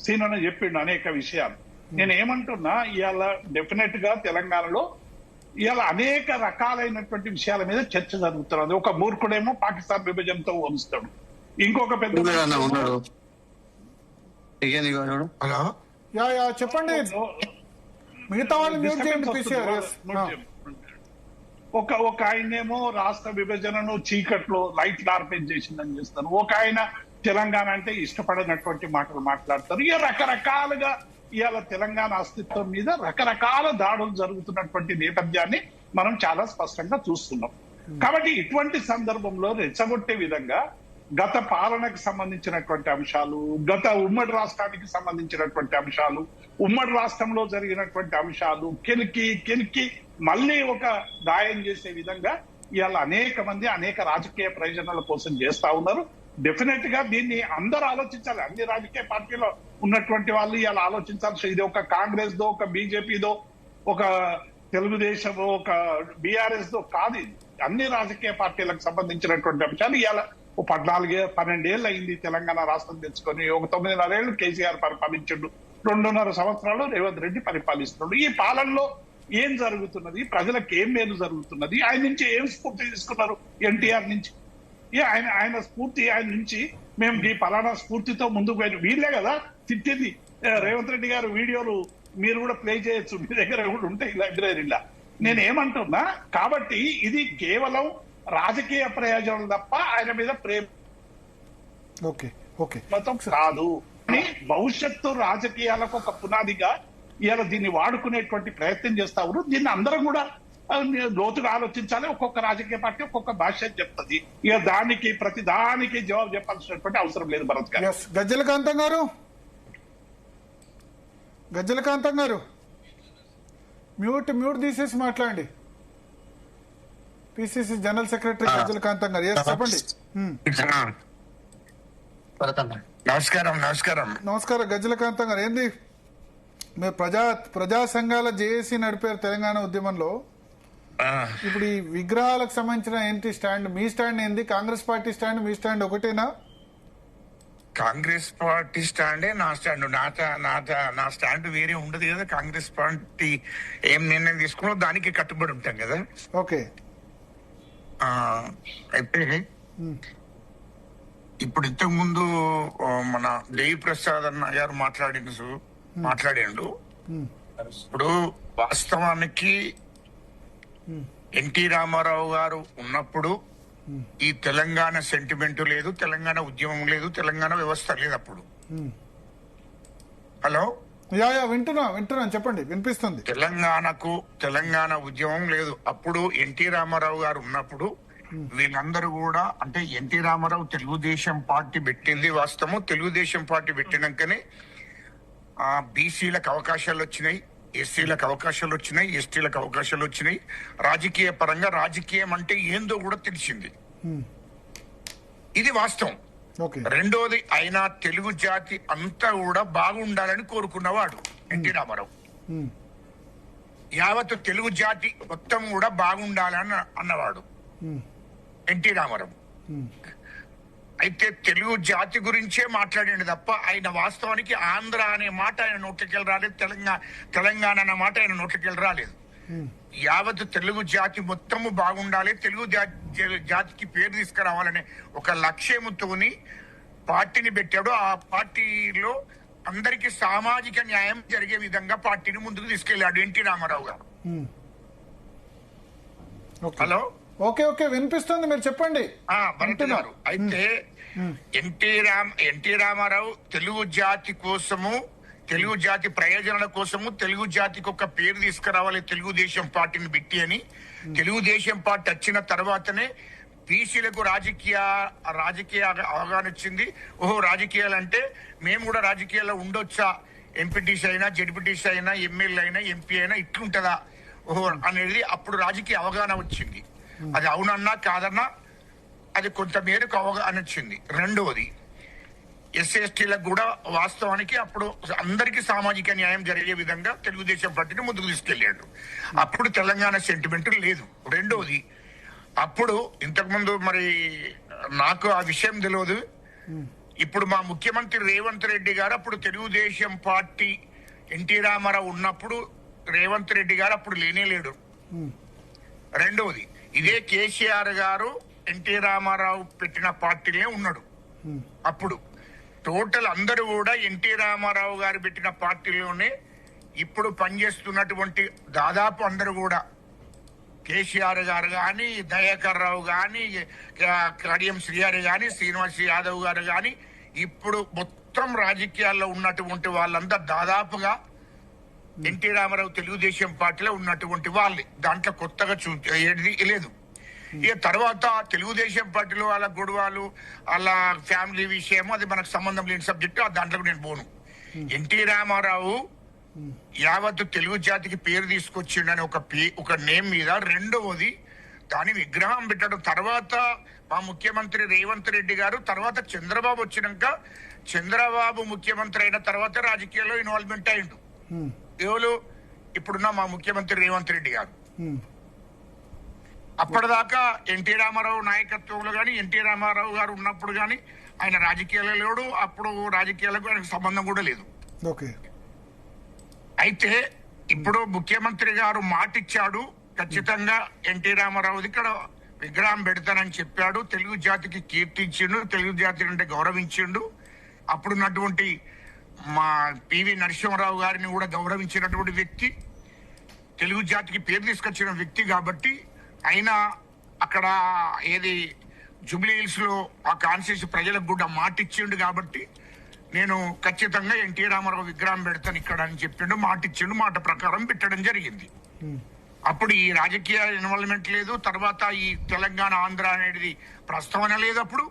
శ్రీను చెప్పిండు అనేక విషయాలు. నేను ఏమంటున్నా, ఇవాళ డెఫినెట్ గా తెలంగాణలో ఇవాళ అనేక రకాలైనటువంటి విషయాల మీద చర్చ జరుగుతున్నది. ఒక మూర్ఖుడేమో పాకిస్తాన్ విభజనతో పోలుస్తాడు, ఇంకొక పెద్ద చెప్పండి, మిగతా వాళ్ళు మ్యూట్ చేయండి. ఒక ఆయనేమో రాష్ట్ర విభజనను చీకట్లో లైట్లు ఆర్పేజ్ చేసిందని చేస్తారు, ఒక ఆయన తెలంగాణ అంటే ఇష్టపడినటువంటి మాటలు మాట్లాడతారు. ఇక రకరకాలుగా ఇవాళ తెలంగాణ అస్తిత్వం మీద రకరకాల దాడులు జరుగుతున్నటువంటి నేపథ్యాన్ని మనం చాలా స్పష్టంగా చూస్తున్నాం. కాబట్టి ఇటువంటి సందర్భంలో రెచ్చగొట్టే విధంగా గత పాలనకు సంబంధించినటువంటి అంశాలు, గత ఉమ్మడి రాష్ట్రానికి సంబంధించినటువంటి అంశాలు, ఉమ్మడి రాష్ట్రంలో జరిగినటువంటి అంశాలు కెలికి మళ్ళీ ఒక గాయం చేసే విధంగా ఇవాళ అనేక మంది అనేక రాజకీయ ప్రయోజనాల కోసం చేస్తా ఉన్నారు. డెఫినెట్ గా దీన్ని అందరూ ఆలోచించాలి. అన్ని రాజకీయ పార్టీలో ఉన్నటువంటి వాళ్ళు ఇవాళ ఆలోచించాల్సి, ఇది ఒక కాంగ్రెస్ దో, ఒక బీజేపీదో, ఒక తెలుగుదేశం, ఒక బీఆర్ఎస్ దో కాదు. అన్ని రాజకీయ పార్టీలకు సంబంధించినటువంటి అంశాలు. ఇవాళ 12 ఏళ్ళు అయింది తెలంగాణ రాష్ట్రం తెచ్చుకొని. ఒక 9.5 ఏళ్లు కేసీఆర్ పరిపాలించండు, 2.5 సంవత్సరాలు రేవంత్ రెడ్డి పరిపాలిస్తున్నాడు. ఈ పాలనలో ఏం జరుగుతున్నది, ప్రజలకు ఏం మేలు జరుగుతున్నది, ఆయన నుంచి ఏం స్ఫూర్తి తీసుకున్నారు ఎన్టీఆర్ నుంచి? ఆయన స్ఫూర్తి, ఆయన నుంచి మేము ఈ పలానా స్ఫూర్తితో ముందుకు పోయిన వీళ్ళే కదా తిట్టింది. రేవంత్ రెడ్డి గారు వీడియోలు మీరు కూడా ప్లే చేయొచ్చు, మీ దగ్గర కూడా ఉంటాయి లైబ్రరీలా. నేనేమంటున్నా, కాబట్టి ఇది కేవలం రాజకీయ ప్రయోజనం తప్ప ఆయన మీద ప్రేమ కాదు. భవిష్యత్తు రాజకీయాలకు ఒక పునాదిగా ఇవాళ దీన్ని వాడుకునేటువంటి ప్రయత్నం చేస్తా ఉన్నారు. దీన్ని అందరం కూడా లోతుగా ఆలోచించాలి. ఒక్కొక్క రాజకీయ పార్టీ ఒక్కొక్క భాష చెప్తుంది. ఇక దానికి ప్రతి దానికి జవాబు చెప్పాల్సినటువంటి అవసరం లేదు భరత్ గారు. ఎస్, గజ్జలకాంతం గారు మ్యూట్ తీసేసి మాట్లాడండి. పిసిసి జనరల్ సెక్రటరీ గజ్జలకాంతం గారు. ఎస్, చెప్పండి. నమస్కారం గజ్జలకాంతం గారు. ఏంది మీరు ప్రజా సంఘాల జేఏసీ నడిపారు తెలంగాణ ఉద్యమంలో. ఇప్పుడు ఈ విగ్రహాలకు సంబంధించిన ఏంటి స్టాండ్? మీ స్టాండ్ ఏంది? కాంగ్రెస్ పార్టీ స్టాండ్, మీ స్టాండ్ ఒకటేనా? కాంగ్రెస్ పార్టీ స్టాండే నా స్టాండ్. నా స్టాండ్ వేరే ఉండదు కదా. కాంగ్రెస్ పార్టీ ఏం నిర్ణయం తీసుకున్నా దానికి కట్టుబడి ఉంటాం కదా. ఓకే. అయితే ఇప్పుడు ఇంతకు ముందు మన దేవి ప్రసాద్ అన్న గారు మాట్లాడిండు. ఇప్పుడు వాస్తవానికి ఎన్టీ రామారావు గారు ఉన్నప్పుడు ఈ తెలంగాణ సెంటిమెంట్ లేదు, తెలంగాణ ఉద్యమం లేదు, తెలంగాణ వ్యవస్థ లేదు అప్పుడు. హలో, వింటున్నాను, చెప్పండి, వినిపిస్తుంది. తెలంగాణ ఉద్యమం లేదు అప్పుడు. ఎన్టీ రామారావు గారు ఉన్నప్పుడు వీళ్ళందరూ కూడా, అంటే ఎన్టీ రామారావు తెలుగుదేశం పార్టీ పెట్టింది వాస్తవం. తెలుగుదేశం పార్టీ పెట్టినాకనే బీసీలకు అవకాశాలు వచ్చినాయి, ఎస్సీలకు అవకాశాలు వచ్చినాయి, ఎస్టీలకు అవకాశాలు వచ్చినాయి. రాజకీయ పరంగా రాజకీయం అంటే ఏందో కూడా తెలిసింది. ఇది వాస్తవం. రెండోది, అయినా తెలుగు జాతి అంతా కూడా బాగుండాలని కోరుకున్నవాడు ఎన్టీ రామారావు. యావత్ తెలుగు జాతి మొత్తం కూడా బాగుండాలని అన్నవాడు ఎన్టీ రామారావు. అయితే తెలుగు జాతి గురించే మాట్లాడండి తప్ప ఆయన వాస్తవానికి ఆంధ్ర అనే మాట ఆయన నోట్లకెళ్ళి రాలేదు, తెలంగాణ అన్న మాట ఆయన నోట్లకెళ్ళి రాలేదు. యావత్ తెలుగు జాతి మొత్తము బాగుండాలి, తెలుగు జాతికి పేరు తీసుకురావాలనే ఒక లక్ష్యంతోని పార్టీని పెట్టాడు. ఆ పార్టీలో అందరికీ సామాజిక న్యాయం జరిగే విధంగా పార్టీని ముందుకు తీసుకెళ్లాడు ఎన్టీ రామారావు గారు. హలో, ఓకే, వినిపిస్తుంది, మీరు చెప్పండి. అంటున్నారు. అయితే ఎన్టీ రామారావు తెలుగు జాతి కోసము, తెలుగు జాతి ప్రయోజనాల కోసము, తెలుగు జాతికి ఒక పేరు తీసుకురావాలి తెలుగుదేశం పార్టీని పెట్టి అని. తెలుగుదేశం పార్టీ వచ్చిన తర్వాతనే బీసీలకు రాజకీయ అవగాహన వచ్చింది. ఓహో, రాజకీయాలంటే మేము కూడా రాజకీయాల్లో ఉండొచ్చా, ఎంపీటీసీ అయినా, జడ్పీటీసీ అయినా, ఎమ్మెల్యే అయినా, ఎంపీ అయినా ఇట్లుంటదా ఓహో అనేది అప్పుడు రాజకీయ అవగాహన వచ్చింది. అది అవునన్నా కాదన్నా అది కొంత మేరకు అవగాహన వచ్చింది. రెండవది, ఎస్సీ ఎస్టీలకు కూడా వాస్తవానికి అప్పుడు అందరికీ సామాజిక న్యాయం జరిగే విధంగా తెలుగుదేశం పార్టీని ముందుకు తీసుకెళ్లాడు. అప్పుడు తెలంగాణ సెంటిమెంట్ లేదు. రెండవది, అప్పుడు ఇంతకుముందు మరి నాకు ఆ విషయం తెలియదు. ఇప్పుడు మా ముఖ్యమంత్రి రేవంత్ రెడ్డి గారు అప్పుడు తెలుగుదేశం పార్టీ ఎన్టీ రామారావు ఉన్నప్పుడు రేవంత్ రెడ్డి గారు అప్పుడు లేనేలేడు. రెండవది, ఇదే కేసీఆర్ గారు ఎన్టీ రామారావు పెట్టిన పార్టీలే ఉన్నాడు. అప్పుడు టోటల్ అందరూ కూడా ఎన్టీ రామారావు గారు పెట్టిన పార్టీలోనే ఇప్పుడు పనిచేస్తున్నటువంటి దాదాపు అందరూ కూడా కేసీఆర్ గారు కానీ, దయాకర్ రావు కానీ, కడియం శ్రీహరి కానీ, శ్రీనివాస్ యాదవ్ గారు కానీ, ఇప్పుడు మొత్తం రాజకీయాల్లో ఉన్నటువంటి వాళ్ళంతా దాదాపుగా ఎన్టీ రామారావు తెలుగుదేశం పార్టీలో ఉన్నటువంటి వాళ్ళే. దాంట్లో కొత్తగా ఏది లేదు. ఇక తర్వాత తెలుగుదేశం పార్టీలో వాళ్ళ గొడవలు, వాళ్ళ ఫ్యామిలీ విషయము, అది మనకు సంబంధం లేని సబ్జెక్టు. దాంట్లో నేను పోను. ఎన్టీ రామారావు యావత్తు తెలుగు జాతికి పేరు తీసుకొచ్చిండని ఒక నేమ్ మీద. రెండవది, దాని విగ్రహం పెట్టడం. తర్వాత మా ముఖ్యమంత్రి రేవంత్ రెడ్డి గారు, తర్వాత చంద్రబాబు వచ్చినాక, చంద్రబాబు ముఖ్యమంత్రి అయిన తర్వాత రాజకీయాల్లో ఇన్వాల్వ్మెంట్ అయిండు. ఎవరు? ఇప్పుడున్న మా ముఖ్యమంత్రి రేవంత్ రెడ్డి గారు. అప్పటిదాకా ఎన్టీ రామారావు నాయకత్వంలో కానీ, ఎన్టీ రామారావు గారు ఉన్నప్పుడు కానీ ఆయన రాజకీయాల్లో లేడు. అప్పుడు రాజకీయాలకు ఆయనకు సంబంధం కూడా లేదు. అయితే ఇప్పుడు ముఖ్యమంత్రి గారు మాటిచ్చాడు, ఖచ్చితంగా ఎన్టీ రామారావు ఇక్కడ విగ్రహం పెడతానని చెప్పాడు. తెలుగు జాతికి కీర్తించిండు, తెలుగు జాతి అంటే గౌరవించిండు. అప్పుడున్నటువంటి మా పివి నరసింహారావు గారిని కూడా గౌరవించినటువంటి వ్యక్తి, తెలుగు జాతికి పేరు తీసుకొచ్చిన వ్యక్తి. కాబట్టి ఆయన అక్కడ ఏది జూబ్లీ హిల్స్ లో ఆ కాన్స్టిట్యూన్సీ ప్రజలకు కూడా మాటిచ్చిండు. కాబట్టి నేను ఖచ్చితంగా ఎన్టీ రామారావు విగ్రహం పెడతాను ఇక్కడ అని చెప్పిండు, మాటిచ్చిండు. మాట ప్రకారం పెట్టడం జరిగింది. అప్పుడు ఈ రాజకీయ ఇన్వాల్వ్మెంట్ లేదు, తర్వాత ఈ తెలంగాణ ఆంధ్ర అనేది ప్రస్తావన లేదు అప్పుడు.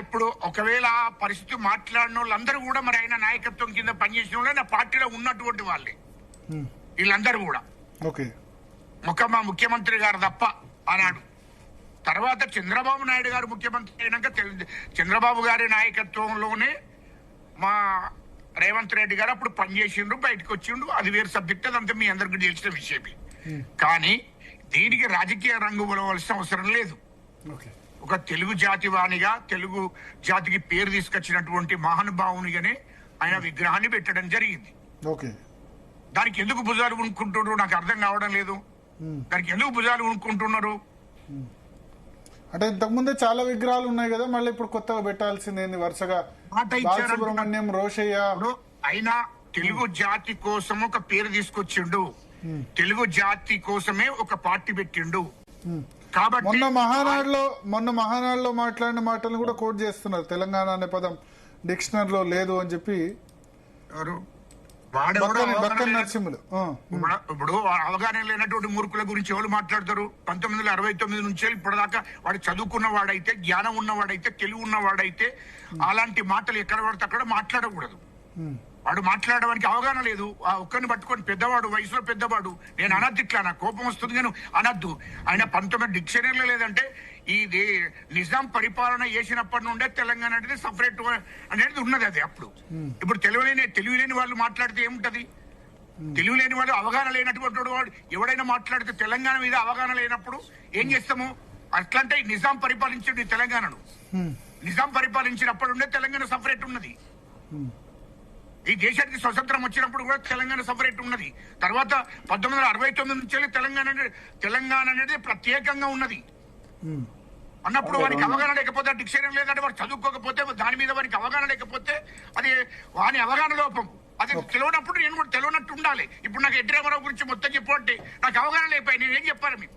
ఇప్పుడు ఒకవేళ ఆ పరిస్థితి మాట్లాడిన వాళ్ళందరూ కూడా మరి ఆయన నాయకత్వం కింద పనిచేసిన వాళ్ళే, నా పార్టీలో ఉన్నటువంటి వాళ్ళే వీళ్ళందరూ కూడా. మా ముఖ్యమంత్రి గారు తప్ప అన్నాడు. తర్వాత చంద్రబాబు నాయుడు గారు ముఖ్యమంత్రి అయినాక చంద్రబాబు గారి నాయకత్వంలోనే మా రేవంత్ రెడ్డి గారు అప్పుడు పనిచేసిండ్రు, బయటకు వచ్చిండు. అది వేరే సబ్జెక్ట్, అదంతా మీ అందరికీ తెలిసిన విషయమే. కానీ దీనికి రాజకీయ రంగు పొలవలసిన అవసరం లేదు. ఒక తెలుగు జాతి వాణిగా, తెలుగు జాతికి పేరు తీసుకొచ్చినటువంటి మహానుభావునిగానే ఆయన విగ్రహాన్ని పెట్టడం జరిగింది. దానికి ఎందుకు భుజాలు ఉనుక్కుంటున్నారు నాకు అర్థం కావడం లేదు. దానికి ఎందుకు భుజాలు ఉనుక్కుంటున్నారు? అంటే ఇంతకుముందే చాలా విగ్రహాలు ఉన్నాయి కదా, మళ్ళీ ఇప్పుడు కొత్తగా పెట్టాల్సిందేంది? వరుసగా బాలసుబ్రహ్మణ్యం, రోషయ్య. అయినా తెలుగు జాతి కోసం ఒక పేరు తీసుకొచ్చిండు, తెలుగు జాతి కోసమే ఒక పార్టీ పెట్టిండు. కాబట్టి మొన్న మహానాడులో మాట్లాడిన మాటలను కూడా కోట్ చేస్తున్నారు. తెలంగాణ అనే పదం డిక్షనరీలో లేదు అని చెప్పి నరసింహులు. ఇప్పుడు అవగాహన లేనటువంటి మూర్ఖుల గురించి ఎవరు మాట్లాడతారు? 1969 నుంచి ఇప్పటిదాకా వాడు చదువుకున్న వాడైతే, జ్ఞానం ఉన్నవాడైతే, తెలివి ఉన్నవాడైతే అలాంటి మాటలు ఎక్కడ పడితే అక్కడ మాట్లాడకూడదు. వాడు మాట్లాడడానికి అవగాహన లేదు. ఆ ఒక్కరిని పట్టుకొని పెద్దవాడు, వయసులో పెద్దవాడు, నేను అనద్దు, ఇట్లా నాకు కోపం వస్తుంది నేను అనద్దు. ఆయన 19 డిక్షనరీలో లేదంటే ఇది నిజాం పరిపాలన చేసినప్పటి నుండే తెలంగాణ అనేది సపరేట్ అనేది ఉన్నది. అది అప్పుడు. ఇప్పుడు తెలివి లేని వాళ్ళు మాట్లాడితే ఏముంటది? తెలివి లేని వాళ్ళు, అవగాహన లేనటువంటి వాడు ఎవడైనా మాట్లాడితే తెలంగాణ మీద అవగాహన లేనప్పుడు ఏం చేస్తాము? అట్లంటే నిజాం పరిపాలించండి తెలంగాణను. నిజాం పరిపాలించినప్పటి నుండే తెలంగాణ సపరేట్ ఉన్నది. ఈ దేశానికి స్వతంత్రం వచ్చినప్పుడు కూడా తెలంగాణ సపరేట్ ఉన్నది. తర్వాత 1969 నుంచి తెలంగాణ అనేది ప్రత్యేకంగా ఉన్నది అన్నప్పుడు వానికి అవగాహన లేకపోతే, డిక్షనరీ లేదంటే వాడు చదువుకోకపోతే, దాని మీద వానికి అవగాహన లేకపోతే అది వాని అవగాహన లోపం. అది తెలియనప్పుడు నేను కూడా తెలియనట్టు ఉండాలి. ఇప్పుడు నాకు ఎన్టీ రామారావు గురించి మొత్తం చెప్పండి, నాకు అవగాహన లేకపోయి నేను ఏం చెప్పాను మీకు?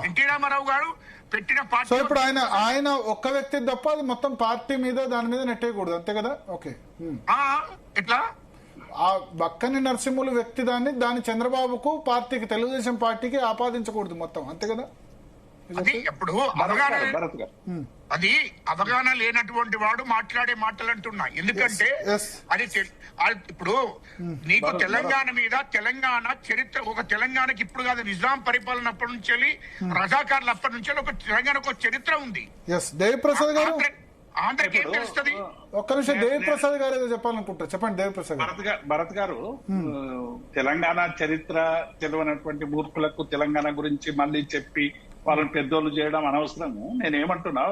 ఎన్టీ రామారావు గారు పెట్టిన పార్టీ. ఇప్పుడు ఆయన ఒక్క వ్యక్తి తప్ప అది మొత్తం పార్టీ మీద, దాని మీద నెట్టేయకూడదు, అంతే కదా? ఓకే. ఎట్లా ఆ బక్కని నరసింహులు వ్యక్తి దాన్ని చంద్రబాబుకు, పార్టీకి, తెలుగుదేశం పార్టీకి ఆపాదించకూడదు మొత్తం, అంతే కదా? అది ఇప్పుడు అవగాహన లేనటువంటి వాడు మాట్లాడే మాటలు అంటున్నా. ఎందుకంటే అది ఇప్పుడు నీకు తెలంగాణ మీద, తెలంగాణ చరిత్ర, ఒక తెలంగాణకి ఇప్పుడు కాదు, నిజాం పరిపాలన అప్పటి నుంచి, రజాకారులు అప్పటి నుంచి ఒక తెలంగాణకు ఒక చరిత్ర ఉంది. దేవిప్రసాద్ గారు, ఆంధ్రకి ఏం తెలుస్తుంది? ఒక్క నిమిషం, దేవిప్రసాద్ గారు ఏదో చెప్పాలనుకుంటారు, చెప్పండి. దేవిప్రసాద్ భరత్ గారు, తెలంగాణ చరిత్ర తెలియనటువంటి మూర్ఖులకు తెలంగాణ గురించి మళ్ళీ చెప్పి వాళ్ళని పెద్దోళ్ళు చేయడం అనవసరము. నేనేమంటున్నా,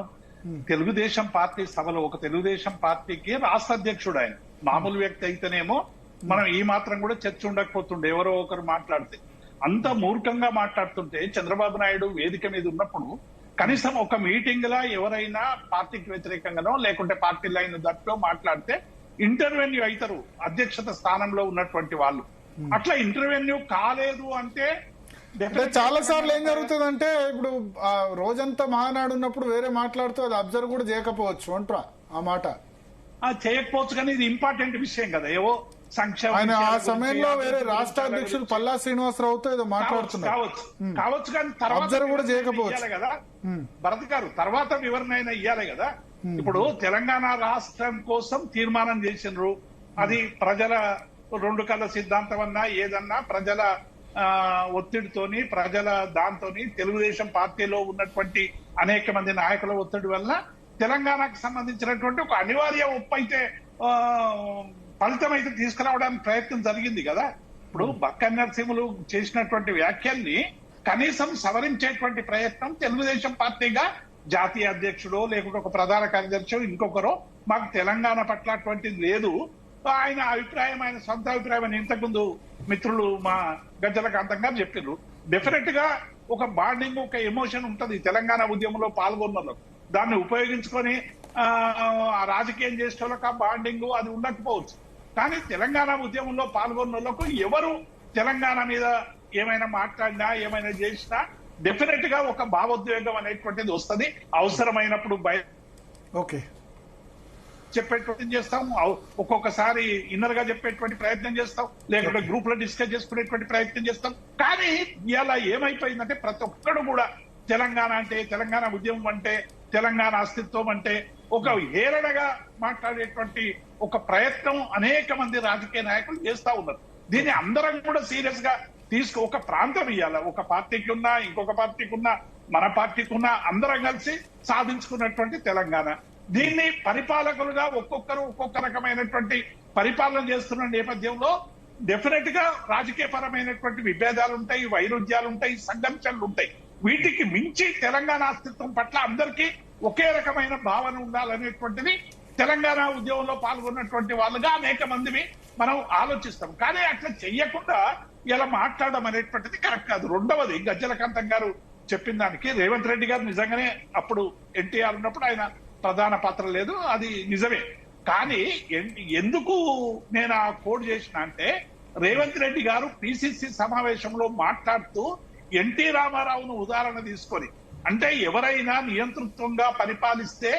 తెలుగుదేశం పార్టీ సభలో ఒక తెలుగుదేశం పార్టీకి రాష్ట్ర అధ్యక్షుడు ఆయన. మామూలు వ్యక్తి అయితేనేమో మనం ఈ మాత్రం కూడా చర్చ ఉండకపోతుండే, ఎవరో ఒకరు మాట్లాడితే. అంత మూర్ఖంగా మాట్లాడుతుంటే చంద్రబాబు నాయుడు వేదిక మీద ఉన్నప్పుడు కనీసం ఒక మీటింగ్ లా ఎవరైనా పార్టీకి వ్యతిరేకంగానో లేకుంటే పార్టీ లైన్ దట్లో మాట్లాడితే ఇంటర్వెన్యూ అవుతారు, అధ్యక్షత స్థానంలో ఉన్నటువంటి వాళ్ళు. అట్లా ఇంటర్వెన్యూ కాలేదు అంటే చాలా సార్లు ఏం జరుగుతుందంటే, ఇప్పుడు రోజంతా మహానాడు ఉన్నప్పుడు వేరే మాట్లాడుతూ అది అబ్జర్వ్ కూడా చేయకపోవచ్చు అంటారా? ఆ మాట చేయకపోవచ్చు, కానీ ఇది ఇంపార్టెంట్ విషయం కదా. ఏవో సంక్షేమ ఆయన ఆ సమయంలో వేరే రాష్ట్ర అధ్యక్షుడు పల్లా శ్రీనివాసరావుతో ఏదో మాట్లాడుతున్నారు కావచ్చు, కానీ తర్వాత అబ్జర్వ్ కూడా చేయకపోవచ్చు కదా. భరత్ గారు, తర్వాత వివరణ అయినా ఇయ్యాలి కదా. ఇప్పుడు తెలంగాణ రాష్ట్రం కోసం తీర్మానం చేసినారు. అది ప్రజల 2 కళ్ళ సిద్ధాంతం అన్నా ఏదన్నా ప్రజల ఒత్తిడితోని, ప్రజల దాంతోని, తెలుగుదేశం పార్టీలో ఉన్నటువంటి అనేక మంది నాయకుల ఒత్తిడి వల్ల తెలంగాణకు సంబంధించినటువంటి ఒక అనివార్య ఒప్పు అయితే ఫలితం అయితే తీసుకురావడానికి ప్రయత్నం జరిగింది కదా. ఇప్పుడు బక్కన్ నరసింహులు చేసినటువంటి వ్యాఖ్యల్ని కనీసం సవరించేటువంటి ప్రయత్నం తెలుగుదేశం పార్టీగా జాతీయ అధ్యక్షుడో లేకుంటే ఒక ప్రధాన కార్యదర్శి ఇంకొకరో మాకు తెలంగాణ పట్ల అటువంటిది లేదు, ఆయన అభిప్రాయం, ఆయన సొంత అభిప్రాయం అని ఇంతకుముందు మిత్రులు మా గజ్జల కాంతం గారు చెప్పారు. డెఫినెట్ గా ఒక బాండింగ్, ఒక ఎమోషన్ ఉంటది తెలంగాణ ఉద్యమంలో పాల్గొన్న దాన్ని ఉపయోగించుకొని రాజకీయం చేసే వాళ్ళకి ఆ బాండింగ్ అది ఉండకపోవచ్చు. కానీ తెలంగాణ ఉద్యమంలో పాల్గొన్న వాళ్ళకు ఎవరు తెలంగాణ మీద ఏమైనా మాట్లాడినా ఏమైనా చేసినా డెఫినెట్ గా ఒక భావోద్వేగం అనేటువంటిది వస్తుంది అవసరమైనప్పుడు. ఓకే, చెప్పేటువంటి చేస్తాం, ఒక్కొక్కసారి ఇన్నర్ గా చెప్పేటువంటి ప్రయత్నం చేస్తాం, లేకుంటే గ్రూప్ లో డిస్కస్ చేసుకునేటువంటి ప్రయత్నం చేస్తాం. కానీ ఇలా ఏమైపోయిందంటే ప్రతి ఒక్కడు కూడా తెలంగాణ అంటే, తెలంగాణ ఉద్యమం అంటే, తెలంగాణ అస్తిత్వం అంటే ఒక హేళనగా మాట్లాడేటువంటి ఒక ప్రయత్నం అనేక మంది రాజకీయ నాయకులు చేస్తా ఉన్నారు. దీన్ని అందరం కూడా సీరియస్ గా ఒక ప్రాంతం ఇవ్వాలి, ఒక పార్టీకి ఉన్నా ఇంకొక పార్టీకి ఉన్నా మన పార్టీకి ఉన్నా అందరం కలిసి సాధించుకున్నటువంటి తెలంగాణ. దీన్ని పరిపాలకులుగా ఒక్కొక్కరు ఒక్కొక్క రకమైనటువంటి పరిపాలన చేస్తున్న నేపథ్యంలో డెఫినెట్ గా రాజకీయ పరమైనటువంటి విభేదాలు ఉంటాయి, వైరుధ్యాలు ఉంటాయి, సంఘర్షణలు ఉంటాయి. వీటికి మించి తెలంగాణ అస్తిత్వం పట్ల అందరికీ ఒకే రకమైన భావన ఉండాలనేటువంటిది తెలంగాణ ఉద్యమంలో పాల్గొన్నటువంటి వాళ్ళుగా అనేక మందిని మనం ఆలోచిస్తాం. కానీ అట్లా చెయ్యకుండా ఇలా మాట్లాడడం అనేటువంటిది కరెక్ట్ కాదు. రెండవది, గజ్జలకాంతం గారు చెప్పిన దానికి రేవంత్ రెడ్డి గారు నిజంగానే అప్పుడు ఎన్టీఆర్ ఉన్నప్పుడు ఆయన ప్రధాన పాత్ర లేదు, అది నిజమే. కానీ ఎందుకు నేను ఆ కోడ్ చేసిన అంటే, రేవంత్ రెడ్డి గారు పిసిసి సమావేశంలో మాట్లాడుతూ ఎన్టీ రామారావును ఉదాహరణ తీసుకొని, అంటే ఎవరైనా నియంతృత్వంగా పరిపాలిస్తే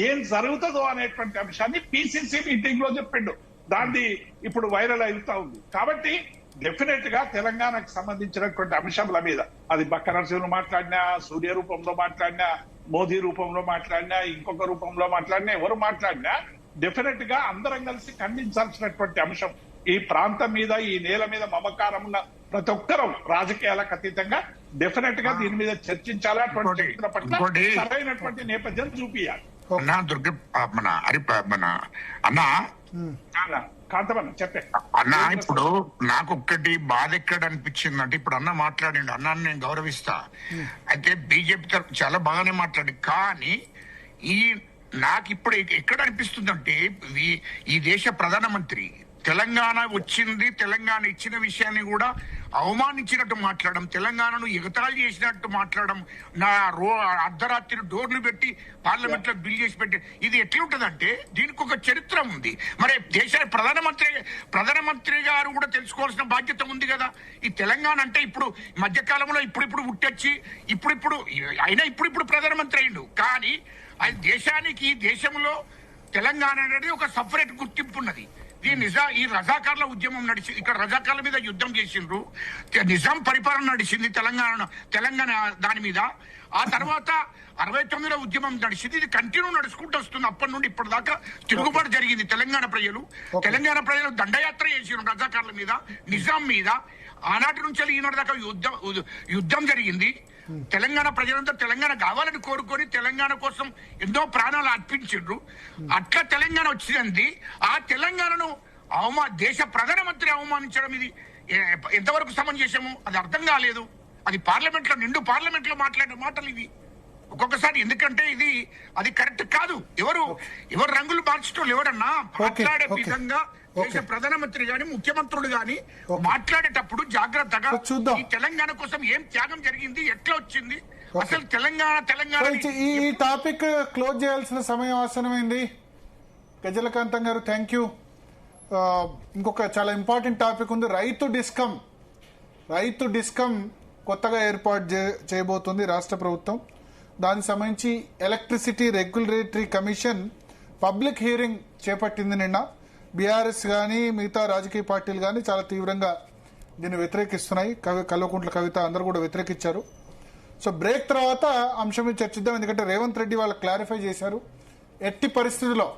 ఏం జరుగుతుందో అనేటువంటి అంశాన్ని పిసిసి మీటింగ్ లో చెప్పిండు. దాన్ని ఇప్పుడు వైరల్ అవుతా ఉంది. కాబట్టి డెఫినెట్ గా తెలంగాణకు సంబంధించినటువంటి అంశాల మీద అది బక్క నరసింహులు మాట్లాడినా, సూర్య రూపంలో మాట్లాడినా, మోదీ రూపంలో మాట్లాడినా, ఇంకొక రూపంలో మాట్లాడినా, ఎవరు మాట్లాడినా డెఫినెట్ గా అందరం కలిసి ఖండించాల్సినటువంటి అంశం. ఈ ప్రాంతం మీద, ఈ నేల మీద మమకారం ఉన్న ప్రతి ఒక్కరూ రాజకీయాలకు అతీతంగా డెఫినెట్ గా దీని మీద చర్చించాలి. అటువంటి వ్యక్తుల పట్ల సరైనటువంటి నేపథ్యం చూపియాలి. అన్నా కాంతమన్న చెప్పే అన్నా, ఇప్పుడు నాకు ఒక్కటి బాధ ఎక్కడ అనిపించింది అంటే, ఇప్పుడు అన్న మాట్లాడిండు, అన్నాన్ని నేను గౌరవిస్తా. అయితే బీజేపీ తరఫు చాలా బాగానే మాట్లాడి, కానీ నాకు ఇప్పుడు ఎక్కడ అనిపిస్తుందంటే, ఈ దేశ ప్రధానమంత్రి తెలంగాణ వచ్చింది, తెలంగాణ ఇచ్చిన విషయాన్ని కూడా అవమానించినట్టు మాట్లాడడం, తెలంగాణను ఎగతాళి చేసినట్టు మాట్లాడడం, అర్ధరాత్రి డోర్లు పెట్టి పార్లమెంట్ లో బిల్ చేసి పెట్టి, ఇది ఎట్లుంటదంటే దీనికి ఒక చరిత్ర ఉంది. మరి దేశ ప్రధానమంత్రి గారు కూడా తెలుసుకోవాల్సిన బాధ్యత ఉంది కదా. ఈ తెలంగాణ అంటే ఇప్పుడు మధ్యకాలంలో ఇప్పుడు పుట్టొచ్చి ఇప్పుడు ప్రధానమంత్రి అయిండు, కానీ అది దేశానికి, దేశంలో తెలంగాణ అనేది ఒక సపరేట్ గుర్తింపు ఉన్నది. ఈ రజాకార్ల ఉద్యమం నడిచింది, ఇక్కడ రజాకార్ల మీద యుద్ధం చేసిండ్రు, నిజాం పరిపాలన నడిచింది తెలంగాణ దాని మీద. ఆ తర్వాత 69లో ఉద్యమం నడిచింది, ఇది కంటిన్యూ నడుచుకుంటూ వస్తుంది. అప్పటి నుండి ఇప్పటిదాకా తిరుగుబాటు జరిగింది. తెలంగాణ ప్రజలు దండయాత్ర చేసిండ్రు రజాకార్ల మీద, నిజాం మీద. ఆనాటి నుంచి ఈనాటి దాకా యుద్ధం జరిగింది. తెలంగాణ ప్రజలంతా తెలంగాణ కావాలని కోరుకొని తెలంగాణ కోసం ఎన్నో ప్రాణాలు అర్పించిండ్రు. అట్లా తెలంగాణ వచ్చింది. ఆ తెలంగాణను దేశ ప్రధానమంత్రి అవమానించడం, ఇది ఎంతవరకు సమంజసము అది అర్థం కాలేదు. అది నిండు పార్లమెంట్ లో మాట్లాడిన మాటలు ఇవి ఒక్కొక్కసారి. ఎందుకంటే అది కరెక్ట్ కాదు. ఎవరు రంగులు మార్చడం ఎవరన్నా మాట్లాడే విధంగా దేశ ప్రధానమంత్రి గాని, ముఖ్యమంత్రులు గాని మాట్లాడేటప్పుడు జాగ్రత్తగా ఈ తెలంగాణ కోసం ఏం త్యాగం జరిగింది, ఎట్లా వచ్చింది, అసలు తెలంగాణ ఈ టాపిక్ క్లోజ్ చేయాల్సిన సమయం ఆసనమైంది. గజలకాంతం గారు, థ్యాంక్ యూ. ఇంకొక చాలా ఇంపార్టెంట్ టాపిక్ ఉంది. రైతు డిస్కం కొత్తగా ఏర్పాటు చేయబోతుంది రాష్ట్ర ప్రభుత్వం. దానికి సంబంధించి electricity regulatory commission public hearing చేపట్టింది నిన్న. బీఆర్ఎస్ కానీ మిగతా రాజకీయ పార్టీలు కానీ చాలా తీవ్రంగా దీన్ని వ్యతిరేకిస్తున్నాయి. కల్వకుంట్ల కవిత అందరూ కూడా వ్యతిరేకించారు. సో బ్రేక్ తర్వాత అంశం మీద చర్చిద్దాం. ఎందుకంటే రేవంత్ రెడ్డి వాళ్ళు క్లారిఫై చేశారు, ఎట్టి పరిస్థితుల్లో